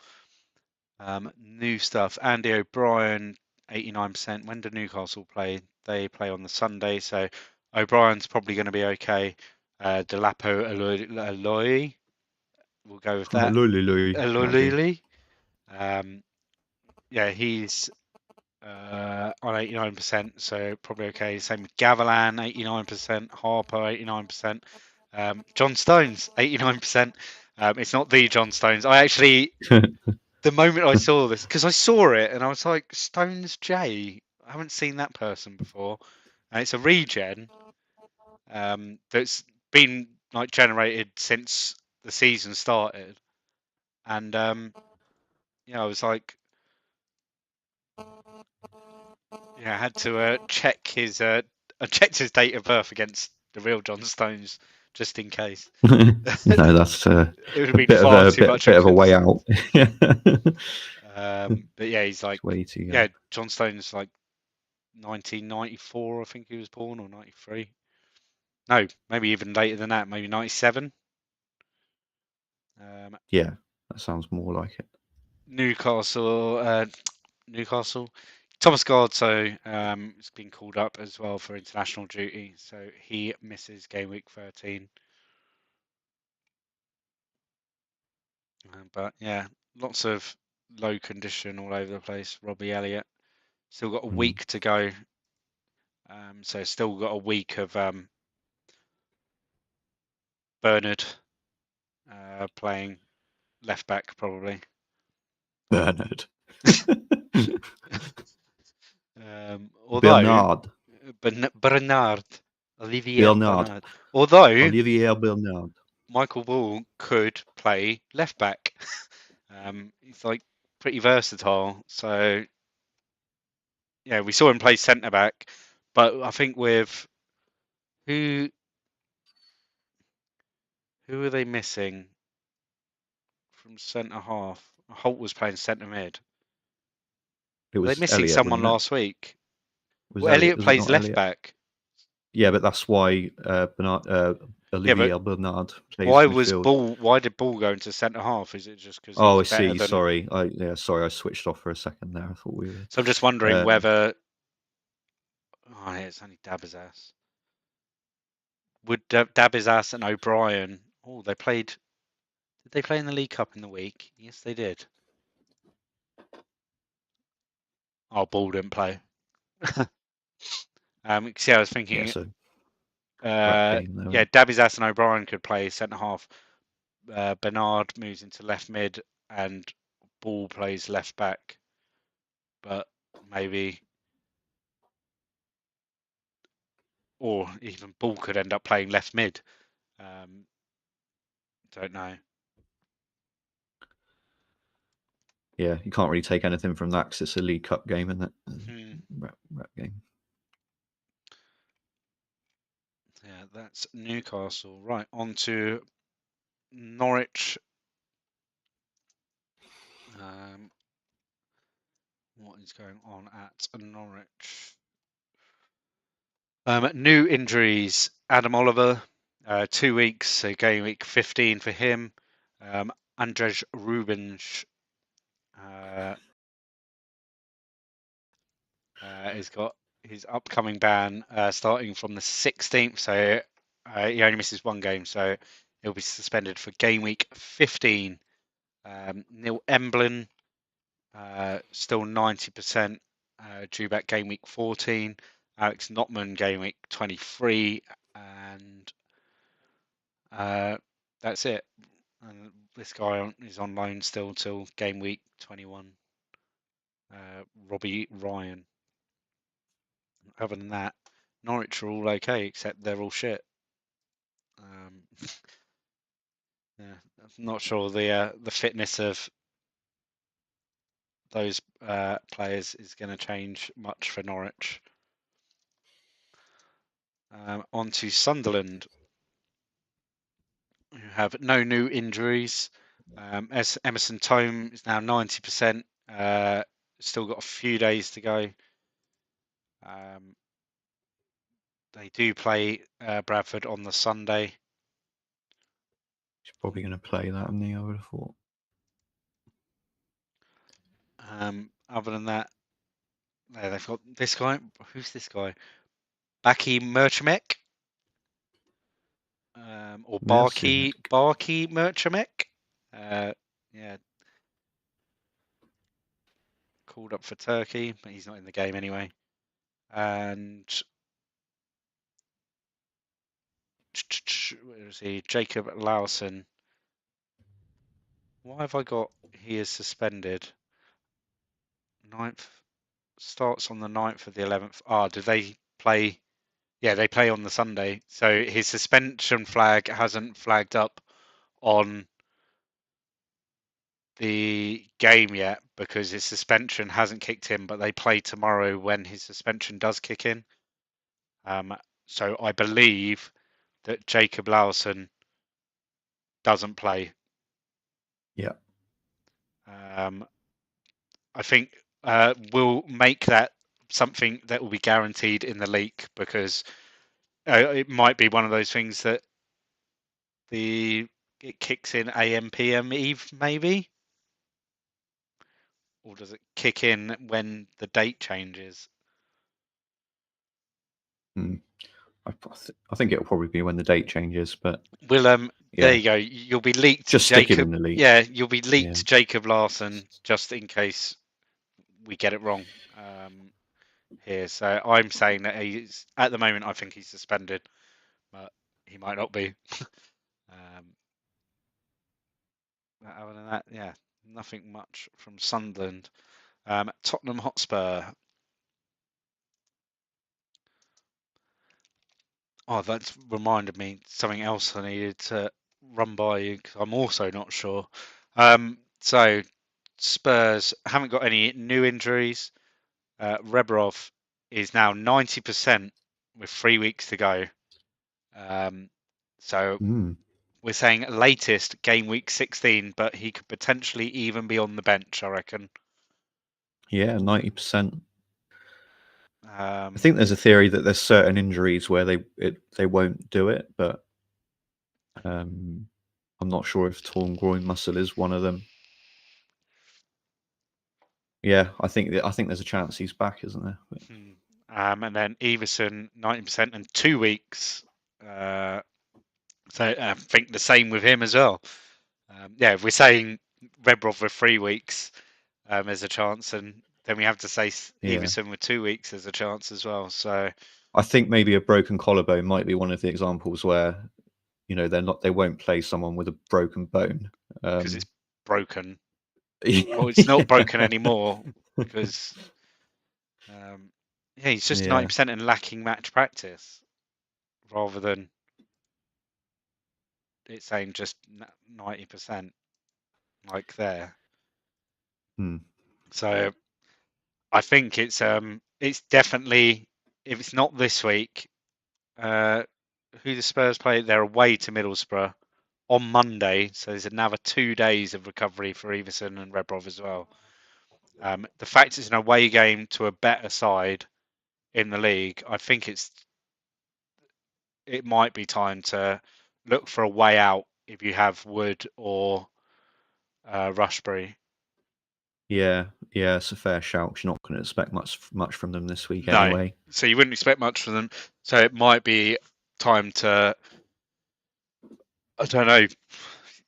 New stuff. Andy O'Brien, 89%. When do Newcastle play? They play on the Sunday, so O'Brien's probably going to be okay. Delapo Aloy, we'll go with that. Aloy. Yeah, he's on 89%, so probably okay. Same with Gavilan, 89%. Harper, 89%. John Stones, 89%. It's not the John Stones. I actually... The moment I saw this, because I saw it and I was like, Stones J. I haven't seen that person before. And it's a regen that's been like generated since the season started. And I was like, I had to check his. I checked his date of birth against the real John Stones just in case. No, that's it would have been far too much of a way out. But yeah, he's like, way too John Stones like 1994, I think he was born, or 93. No, maybe even later than that, maybe 97. Yeah, that sounds more like it. Newcastle. Thomas Gardso has been called up as well for international duty, so he misses game week 13. But yeah, lots of low condition all over the place. Robbie Elliott still got a week to go, so still got a week of Bernard playing left back probably. Bernard. Bernard. Olivier Bernard. Although Olivier Bernard. Michael Ball could play left back. He's like pretty versatile. So yeah, we saw him play centre back, but I think with who are they missing from centre half? Holt was playing centre mid. Were they missing Elliot, someone last week? Elliot plays left back. Yeah, but that's why Olivier Bernard plays midfield. Why did Ball go into centre half? Is it just because? Oh, I see. Sorry, I switched off for a second there. I thought we were. So I'm just wondering whether. Oh, yeah, it's only Dabizas. Would Dabizas and O'Brien? Oh, they played. Did they play in the League Cup in the week? Yes, they did. Oh, Ball didn't play. See, I was thinking. Dabizas and O'Brien could play centre half. Bernard moves into left mid, and Ball plays left back. But maybe, or even Ball could end up playing left mid. Don't know. Yeah, you can't really take anything from that because it's a League Cup game, isn't it? Rep game. Yeah, that's Newcastle. Right, on to Norwich. What is going on at Norwich? New injuries. Adam Oliver, 2 weeks, so game week 15 for him. Andrzej Rubens has got his upcoming ban starting from the 16th, so he only misses one game, so he'll be suspended for game week 15. Neil Emblin, still 90%, due back game week 14. Alex Notman Gameweek 23, and that's it. And this guy is on loan still till Gameweek 21. Robbie Ryan. Other than that, Norwich are all okay, except they're all shit. Yeah, I'm not sure the fitness of those players is going to change much for Norwich. On to Sunderland, who have no new injuries. As Emerson Tome is now 90%. Still got a few days to go. They do play Bradford on the Sunday. He's probably going to play that, and I would have thought. Other than that, they've got this guy. Who's this guy? Baki Merchamek? Or Barky Merchamek? Yeah. Called up for Turkey, but he's not in the game anyway. And where is he? Jacob Lawson. Why have I got he is suspended? 9th starts on the 9th of the 11th. Did they play? Yeah, they play on the Sunday. So his suspension flag hasn't flagged up on the game yet because his suspension hasn't kicked in, but they play tomorrow when his suspension does kick in. So I believe that Jacob Lawson doesn't play. Yeah. I think we'll make that something that will be guaranteed in the leak because it might be one of those things that it kicks in AM PM Eve maybe, or does it kick in when the date changes? I think it'll probably be when the date changes, but we'll there you go. You'll be leaked. Just Jacob, stick it in the leak. Yeah, you'll be leaked. Jacob Lawson, just in case we get it wrong here. So I'm saying that he's at the moment. I think he's suspended, but he might not be. Other than that, yeah, nothing much from Sunderland. Tottenham Hotspur. Oh, that's reminded me something else I needed to run by you because I'm also not sure. So Spurs haven't got any new injuries. Rebrov is now 90% with 3 weeks to go. So we're saying latest game week 16, but he could potentially even be on the bench, I reckon. Yeah, 90%. I think there's a theory that there's certain injuries where they won't do it, but I'm not sure if torn groin muscle is one of them. Yeah, I think there's a chance he's back, isn't there? And then Everson 90% and 2 weeks. So I think the same with him as well. If we're saying Rebrov with 3 weeks, there's a chance, and then we have to say Everson with 2 weeks, there's a chance as well. So I think maybe a broken collarbone might be one of the examples where they won't play someone with a broken bone because it's broken. Well, it's not broken anymore because he's just 90% and lacking match practice rather than it's saying just 90% like there. So I think it's definitely, if it's not this week, who the Spurs play, they're away to Middlesbrough on Monday, so there's another 2 days of recovery for Everson and Rebrov as well. The fact it's an away game to a better side in the league, I think it might be time to look for a way out if you have Wood or Rushbury. Yeah, it's a fair shout. You're not going to expect much from them this week anyway. So you wouldn't expect much from them. So it might be time to, I don't know,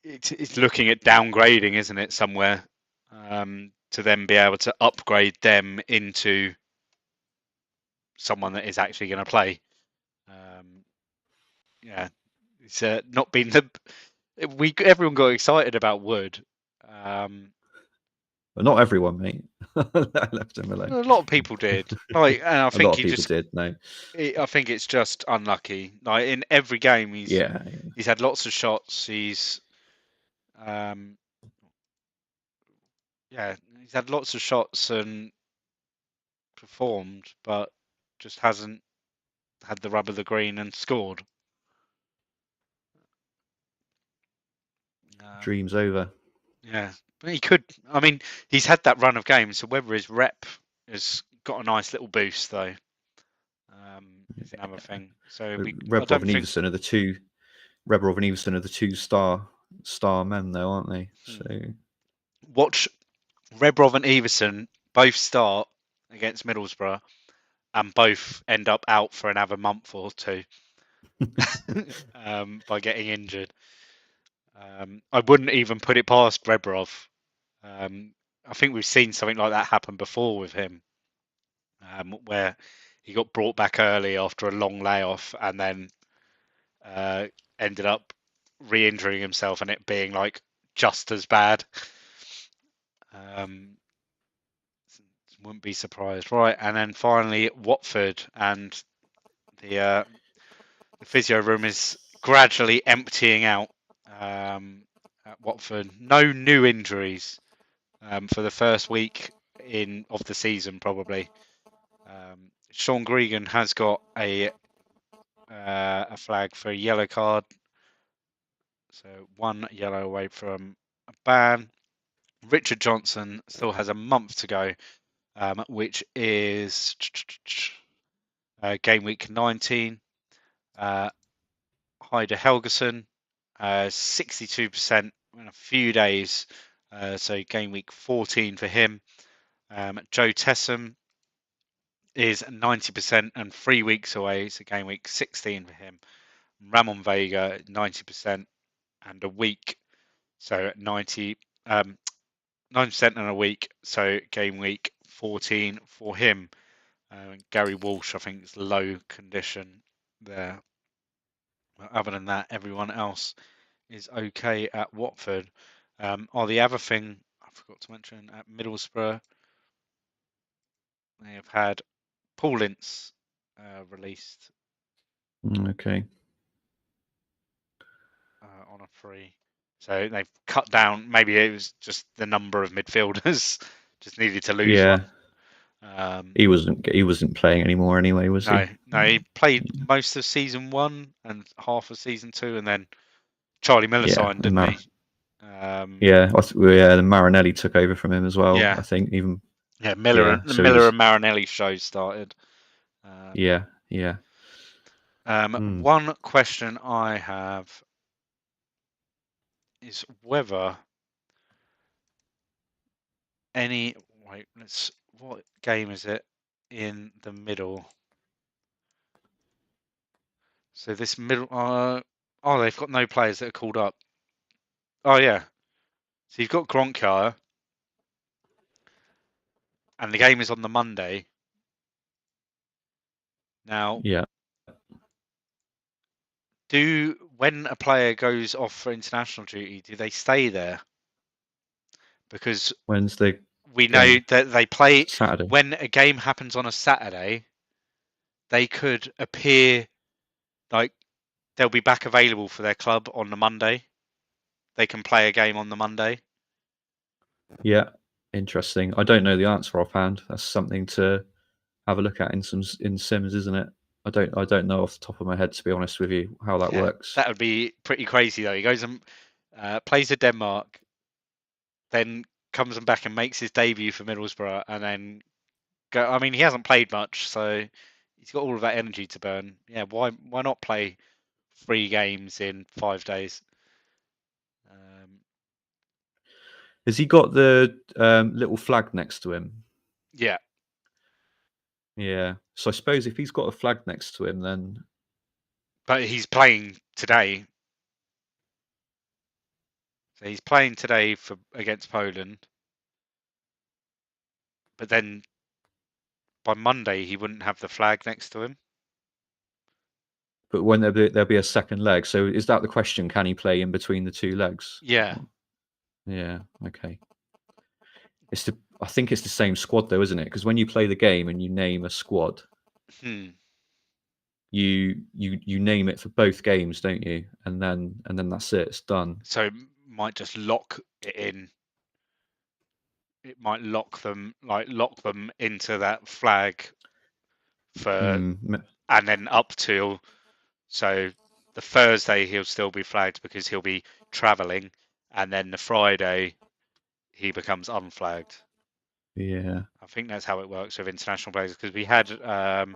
it's looking at downgrading, isn't it, somewhere, to then be able to upgrade them into someone that is actually going to play. Yeah, it's not been the everyone got excited about Wood. But not everyone, mate. Left him alone. A lot of people did. Like, and I A think lot of people did. No. I think it's just unlucky. Like in every game, he's Yeah. had lots of shots. He's he's had lots of shots and performed, but just hasn't had the rub of the green and scored. Dreams over. Yeah, but he could. I mean, he's had that run of games, so whether his rep has got a nice little boost, though, is another thing. So I don't and think Everson are the two. Rebrov and Everson are the two star men, though, aren't they? So watch Rebrov and Everson both start against Middlesbrough, and both end up out for another month or two by getting injured. I wouldn't even put it past Rebrov. I think we've seen something like that happen before with him, where he got brought back early after a long layoff and then ended up re-injuring himself and it being like just as bad. Wouldn't be surprised, right? And then finally, Watford, and the physio room is gradually emptying out at Watford. No new injuries for the first week of the season, probably. Sean Gregan has got a flag for a yellow card, so 1 yellow away from a ban. Richard Johnson still has a month to go, which is game week 19. Heider Helgeson, 62% in a few days, so game week 14 for him. Joe Tessum is 90% and 3 weeks away, so game week 16 for him. Ramon Vega, 90% and a week, so 90% and a week, so game week 14 for him. Gary Walsh, I think, is low condition there. But other than that, everyone else is okay at Watford. The other thing I forgot to mention at Middlesbrough, they have had Paul Ince released. Okay. On a free. So they've cut down. Maybe it was just the number of midfielders just needed to lose one. He wasn't playing anymore anyway, was he? No, he played most of season 1 and half of season 2, and then Charlie Miller signed, didn't he? The Marinelli took over from him as well. Yeah. I think even. Miller and Marinelli show started. Yeah. One question I have is whether what game is it in the middle? So this middle, they've got no players that are called up. Oh yeah, so you've got Gronkjar, and the game is on the Monday. Now, when a player goes off for international duty, do they stay there? Because Wednesday, we know that they play Saturday. When a game happens on a Saturday, they could appear like they'll be back available for their club on the Monday. They can play a game on the Monday. Yeah, interesting. I don't know the answer offhand. That's something to have a look at in Sims, isn't it? I don't know off the top of my head, to be honest with you, how that works. That would be pretty crazy, though. He goes and plays at Denmark, then comes back and makes his debut for Middlesbrough, and then I mean, he hasn't played much, so he's got all of that energy to burn. Yeah, why not play 3 games in 5 days? Has he got the little flag next to him? Yeah. Yeah. So I suppose if he's got a flag next to him, then. But he's playing today. So he's playing today against Poland. But then by Monday he wouldn't have the flag next to him. But when there'll be a second leg. So is that the question? Can he play in between the two legs? Yeah. Yeah. Okay. I think it's the same squad though, isn't it? Because when you play the game and you name a squad, you name it for both games, don't you? And then that's it. It's done. So it might just lock it in. It might lock them into that flag for, and then up till, so the Thursday he'll still be flagged because he'll be travelling, and then the Friday he becomes unflagged. Yeah, I think that's how it works with international players, because we had I've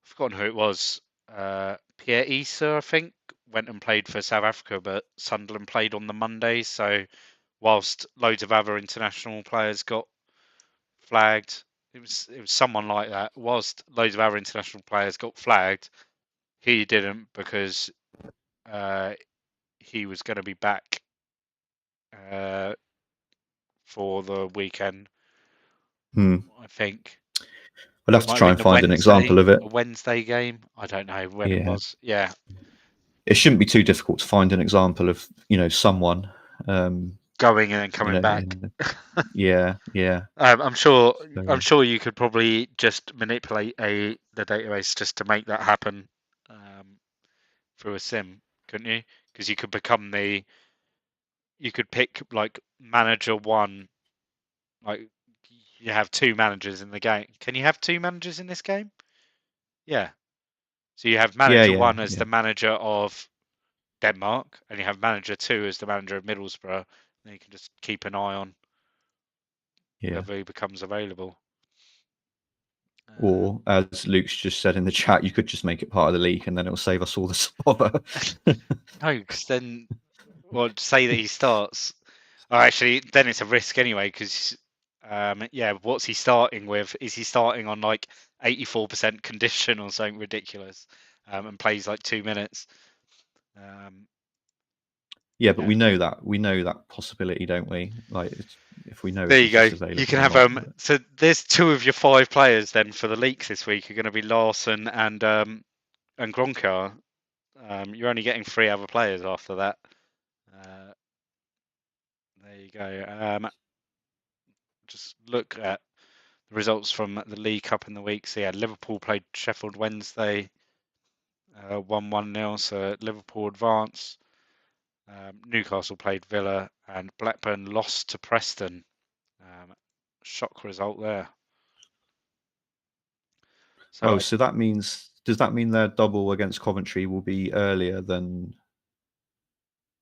forgotten who it was. Pierre Issa, I think, went and played for South Africa, but Sunderland played on the Monday. So whilst loads of other international players got flagged, it was someone like that. Whilst loads of other international players got flagged, he didn't, because he was going to be back for the weekend. I think. We'll have to try and find an example of it. A Wednesday game. I don't know when it was. Yeah. It shouldn't be too difficult to find an example of, someone going and then coming back. Yeah. I'm sure you could probably just manipulate the database just to make that happen through a sim, couldn't you? Because you could pick like manager one, like you have two managers in the game. Can you have two managers in this game? Yeah. So you have manager one as the manager of Denmark, and you have manager two as the manager of Middlesbrough, and you can just keep an eye on whether he becomes available. Or, as Luke's just said in the chat, you could just make it part of the league, and then it'll save us all the slobber. No, because then, say that he starts. Oh, actually, then it's a risk anyway, because what's he starting with? Is he starting on like 84% condition or something ridiculous, and plays like 2 minutes? But we know that possibility, don't we? Like, if we know. There you go. You can have So there's 2 of your 5 players then for the leaks this week are going to be Larson and Gronka. You're only getting 3 other players after that. There you go. Just look at the results from the League Cup in the week. So yeah, Liverpool played Sheffield Wednesday, 1-1-0. So Liverpool advance. Newcastle played Villa, and Blackburn lost to Preston. Shock result there. So so that means, does that mean their double against Coventry will be earlier than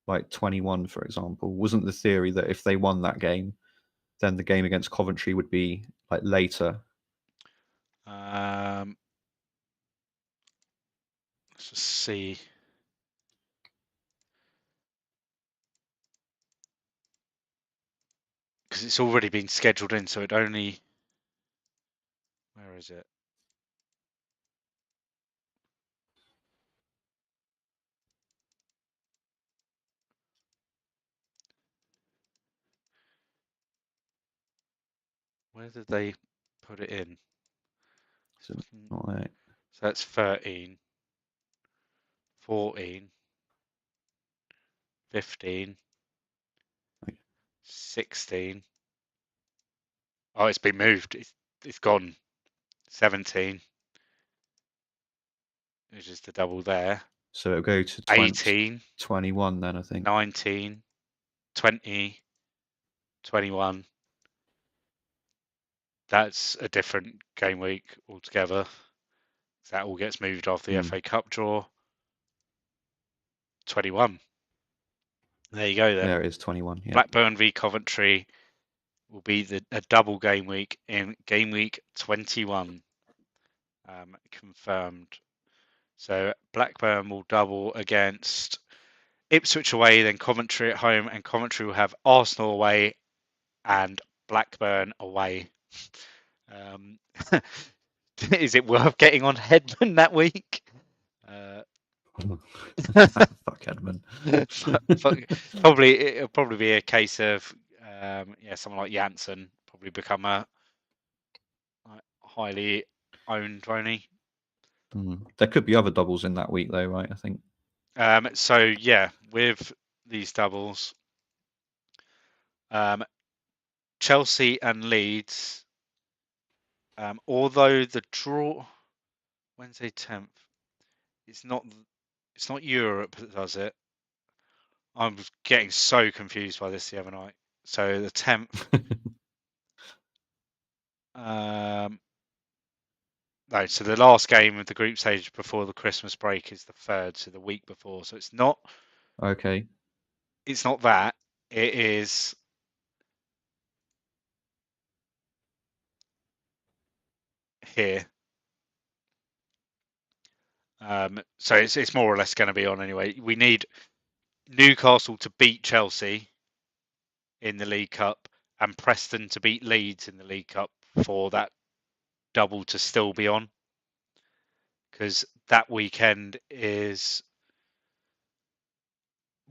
like 21, for example? Wasn't the theory that if they won that game, then the game against Coventry would be like later? Let's just see. Because it's already been scheduled in, so it only... Where is it? Where did they put it in? So that's 13, 14, 15, 16. Oh, it's been moved. It's gone. 17. It's just the double there. So it'll go to 18, 21 then, I think. 19, 20, 21. That's a different game week altogether. That all gets moved off the FA Cup draw. 21. There you go then. There it is, 21. Yeah. Blackburn v Coventry will be a double game week in game week 21. Confirmed. So Blackburn will double against Ipswich away, then Coventry at home, and Coventry will have Arsenal away and Blackburn away. Is it worth getting on Headman that week? Fuck Headman. It'll probably be a case of someone like Janssen probably become a highly owned, won't he? There could be other doubles in that week, though, right? I think. So yeah, with these doubles, Chelsea and Leeds. Although the draw Wednesday 10th, it's not Europe that does it. I was getting so confused by this the other night. So the 10th. No, so the last game of the group stage before the Christmas break is the 3rd, so the week before. So it's not. Okay. It's not that. It is. Here. So it's more or less going to be on anyway. We need Newcastle to beat Chelsea in the League Cup and Preston to beat Leeds in the League Cup for that double to still be on. Because that weekend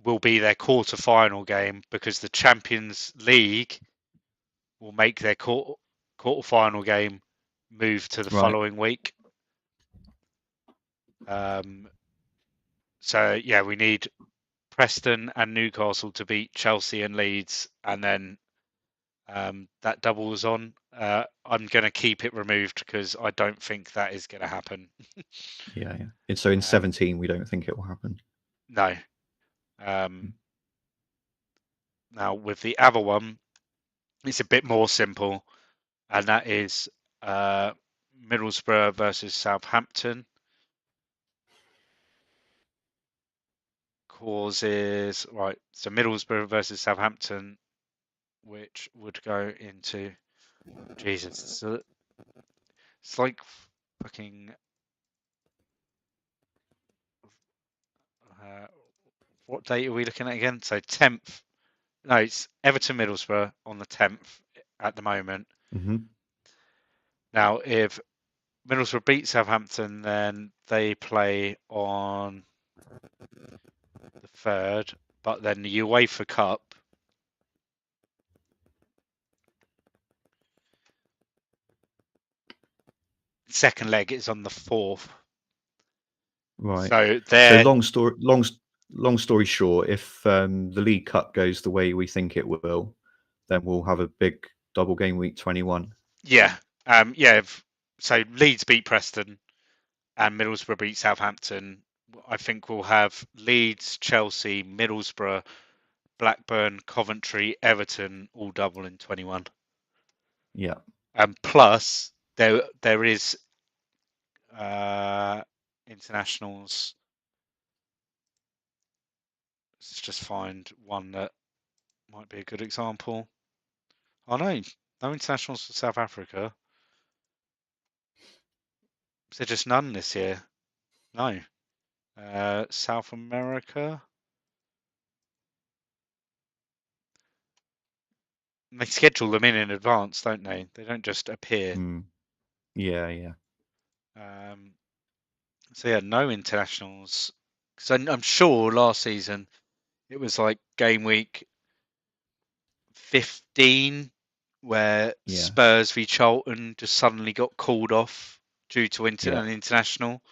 will be their quarter-final game, because the Champions League will make their quarter-final game move to the following week. So yeah, we need Preston and Newcastle to beat Chelsea and Leeds, and then that double is on. I'm going to keep it removed because I don't think that is going to happen. Yeah. So in 17, we don't think it will happen. No. Now with the other one, it's a bit more simple, and that is Middlesbrough versus Southampton. Causes right. So Middlesbrough versus Southampton, which would go into Jesus. So it's like fucking. What date are we looking at again? So 10th. No, it's Everton Middlesbrough on the 10th at the moment. Now, if Middlesbrough beat Southampton, then they play on the 3rd, but then the UEFA Cup second leg is on the 4th. Right. So long story short, if the League Cup goes the way we think it will, then we'll have a big double game week 21. Yeah. So Leeds beat Preston and Middlesbrough beat Southampton. I think we'll have Leeds, Chelsea, Middlesbrough, Blackburn, Coventry, Everton all double in 21. Yeah. Plus there is internationals. Let's just find one that might be a good example. Oh no internationals for South Africa. Is there just none this year? No. South America. They schedule them in advance, don't they? They don't just appear. Yeah. So yeah, no internationals. Because I'm sure last season it was like game week 15 where Spurs v Charlton just suddenly got called off due to an international.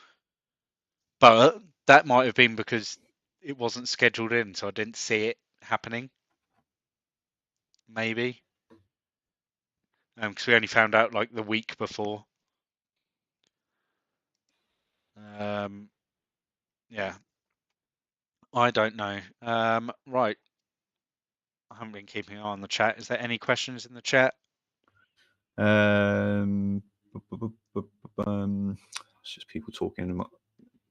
But that might have been because it wasn't scheduled in, so I didn't see it happening. Maybe. Because we only found out like the week before. Yeah. I don't know. Right. I haven't been keeping an eye on the chat. Is there any questions in the chat? It's just people talking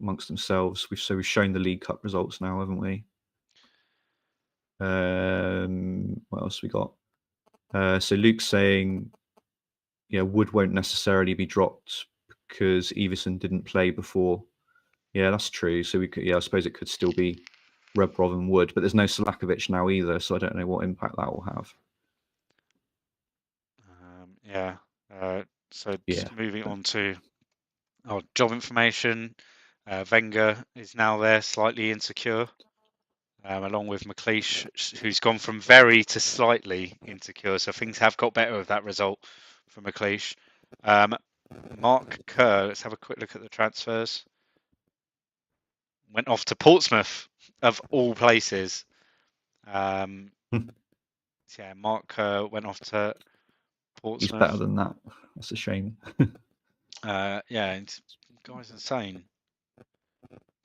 amongst themselves. We've shown the League Cup results now, haven't we? What else we got? So Luke's saying, Wood won't necessarily be dropped because Everson didn't play before. Yeah, that's true. So we could, I suppose it could still be Rebrov and Wood, but there's no Selakovic now either, so I don't know what impact that will have. Moving on to job information. Wenger is now there, slightly insecure, along with McLeish, who's gone from very to slightly insecure. So things have got better with that result for McLeish. Mark Kerr, let's have a quick look at the transfers. Went off to Portsmouth, of all places. Yeah, Mark Kerr went off to Portsmouth. He's better than that. That's a shame. Yeah, the guy's insane.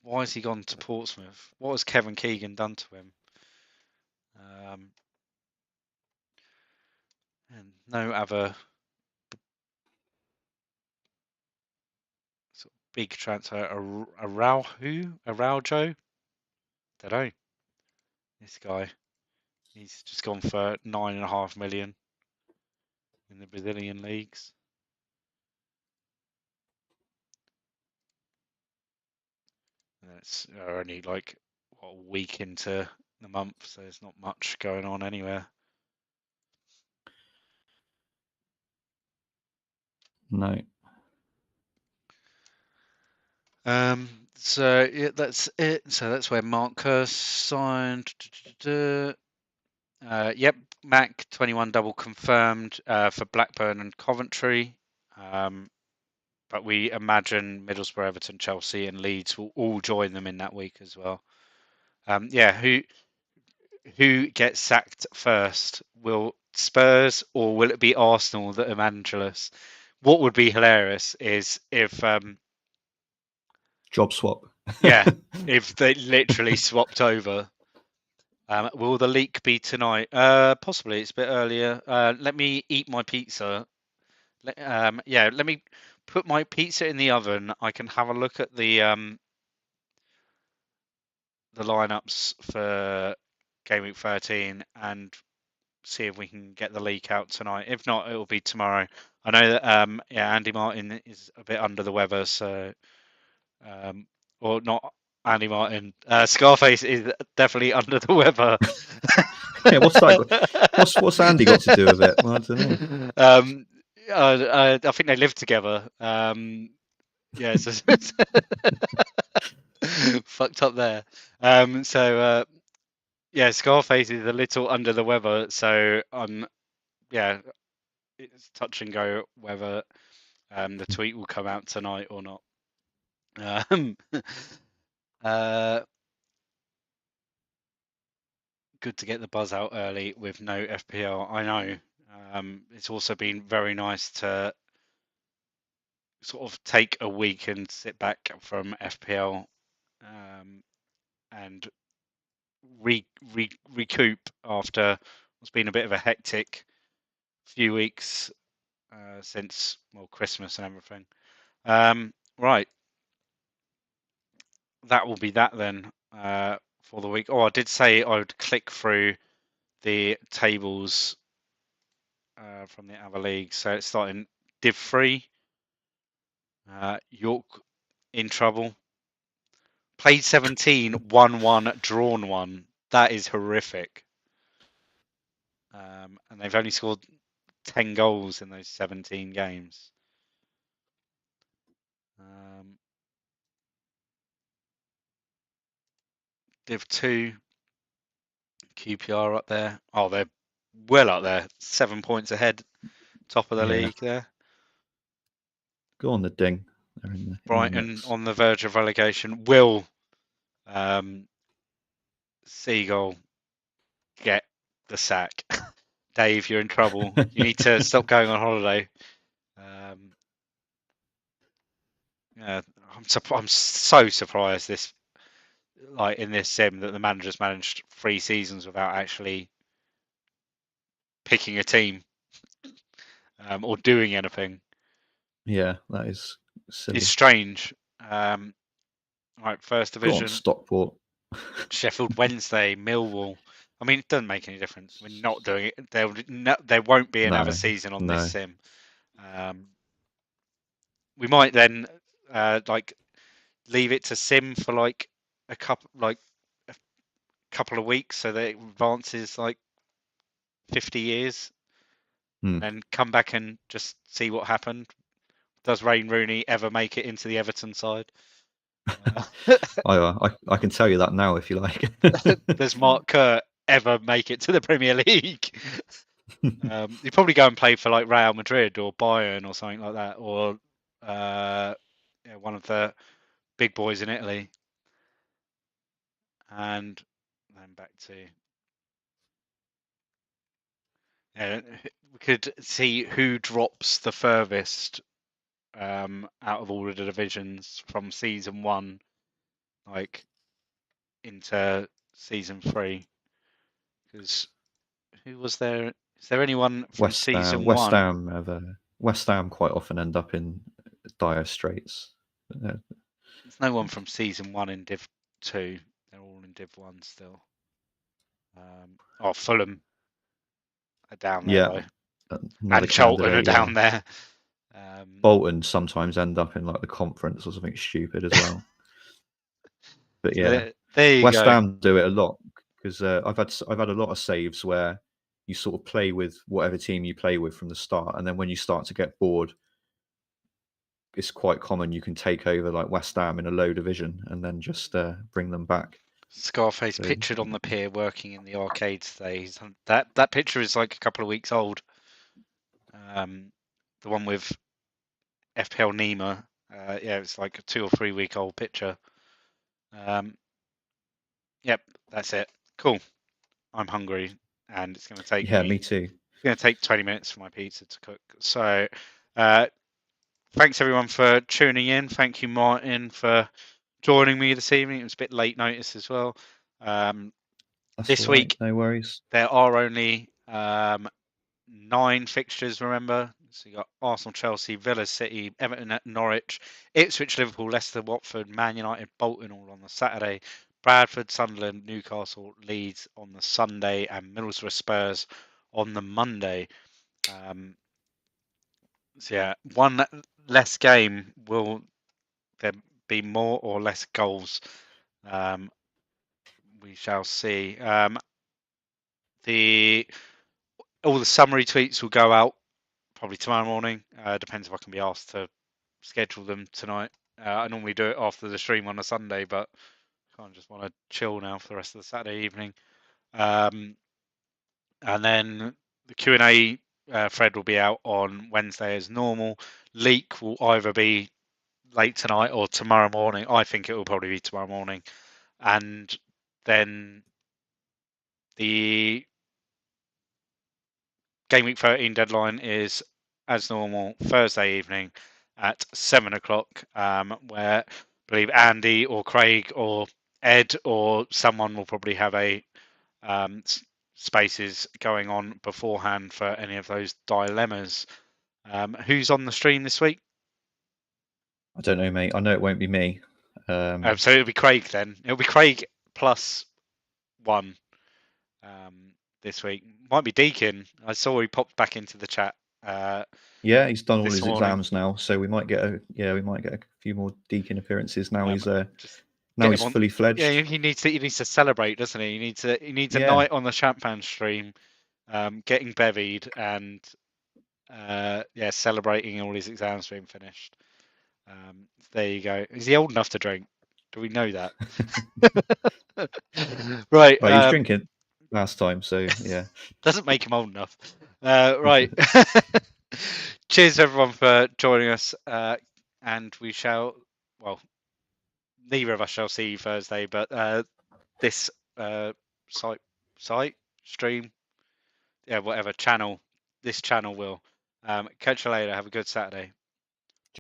Why has he gone to Portsmouth? What has Kevin Keegan done to him? And no other sort of big transfer. Araujo? Don't know. This guy, he's just gone for 9.5 million in the Brazilian leagues. And it's only like a week into the month, so there's not much going on anywhere. No. So yeah, that's it. So that's where Mark Kerr signed. Yep, Mac 21 double confirmed for Blackburn and Coventry. But we imagine Middlesbrough, Everton, Chelsea, and Leeds will all join them in that week as well. Yeah, who gets sacked first? Will Spurs or will it be Arsenal that are managerless? What would be hilarious is if job swap. Yeah, if they literally swapped over. Will the leak be tonight? Possibly. It's a bit earlier. Let me eat my pizza. Yeah, let me put my pizza in the oven. I can have a look at the lineups for Gameweek13 and see if we can get the leak out tonight. If not, it will be tomorrow. I know that yeah, Andy Martin is a bit under the weather, so or not Andy Martin. Scarface is definitely under the weather. Yeah, what's that? What's Andy got to do with it? Well, I don't know. I think they live together. Yeah, so fucked up there. So yeah, Scarface is a little under the weather, so yeah, it's touch and go whether the tweet will come out tonight or not. Good to get the buzz out early with no FPL. I know. It's also been very nice to sort of take a week and sit back from FPL and recoup after what's been a bit of a hectic few weeks since Christmas and everything. Right, that will be that then for the week. Oh, I did say I would click through the tables from the other leagues. So it's starting Div 3. York in trouble. Played 17, won 1, drawn 1. That is horrific. And they've only scored 10 goals in those 17 games. Div 2, QPR up there. Oh, they're well up there. 7 points ahead. Top of the league there. Go on the ding. Brighton on the verge of relegation. Will Seagull get the sack? Dave, you're in trouble. You need to stop going on holiday. Yeah, I'm so surprised in this sim that the manager's managed 3 seasons without actually picking a team or doing anything. Yeah, that is silly. It's strange. Right, first division. Go on, Stockport. Sheffield Wednesday, Millwall. I mean, it doesn't make any difference. We're not doing it. There won't be another season on this sim. We might then leave it to sim for a couple of weeks so that it advances 50 years, and then come back and just see what happened. Does Wayne Rooney ever make it into the Everton side? I can tell you that now if you like. Does Mark Kerr ever make it to the Premier League? He'd probably go and play for Real Madrid or Bayern or something like that, or one of the big boys in Italy, and then back to. We could see who drops the furthest out of all of the divisions from season 1, like into season 3. Because who was there? Is there anyone from season 1? West Ham quite often end up in dire straits. There's no one from season 1 in Div 2. They're all in Div 1 still. Fulham are down there though, and Charlton are down there. Bolton sometimes end up in like the conference or something stupid as well. But yeah, there you West go. Ham do it a lot because I've had a lot of saves where you sort of play with whatever team you play with from the start, and then when you start to get bored, it's quite common you can take over like West Ham in a low division and then just bring them back. Scarface pictured on the pier working in the arcades today. That picture is like a couple of weeks old. The one with FPL Nima, it's like a 2 or 3 week old picture. Yep, that's it. Cool. I'm hungry, and it's going to take me too. It's going to take 20 minutes for my pizza to cook. So, thanks everyone for tuning in. Thank you, Martin, for joining me this evening. It was a bit late notice as well. This week, no worries. There are only 9 fixtures, remember? So you got Arsenal, Chelsea, Villa, City, Everton at Norwich, Ipswich, Liverpool, Leicester, Watford, Man United, Bolton all on the Saturday, Bradford, Sunderland, Newcastle, Leeds on the Sunday, and Middlesbrough, Spurs on the Monday. So yeah, one less game. Will there be more or less goals? We shall see. All the summary tweets will go out probably tomorrow morning. Depends if I can be asked to schedule them tonight. I normally do it after the stream on a Sunday, but I kind of just want to chill now for the rest of the Saturday evening. And then the Q&A thread will be out on Wednesday as normal. Leak will either be late tonight or tomorrow morning. I think it will probably be tomorrow morning. And then the Gameweek 13 deadline is, as normal, Thursday evening at 7 o'clock, where I believe Andy or Craig or Ed or someone will probably have a spaces going on beforehand for any of those dilemmas. Who's on the stream this week? I don't know, mate. I know it won't be me. So it'll be Craig then. It'll be Craig plus 1 this week. Might be Deacon. I saw he popped back into the chat. Yeah, he's done all his exams now, so we might get a few more Deacon appearances now. He's fully fledged. Yeah, he needs to celebrate, doesn't he? He needs a night on the ChampMan stream, getting bevied and celebrating all his exams being finished. There you go. Is he old enough to drink? Do we know that? Right. Well, he was drinking last time, so yeah. Doesn't make him old enough. Right. Cheers everyone for joining us, and we shall. Well, neither of us shall see you Thursday, but this site stream, whatever channel, this channel will. Catch you later. Have a good Saturday.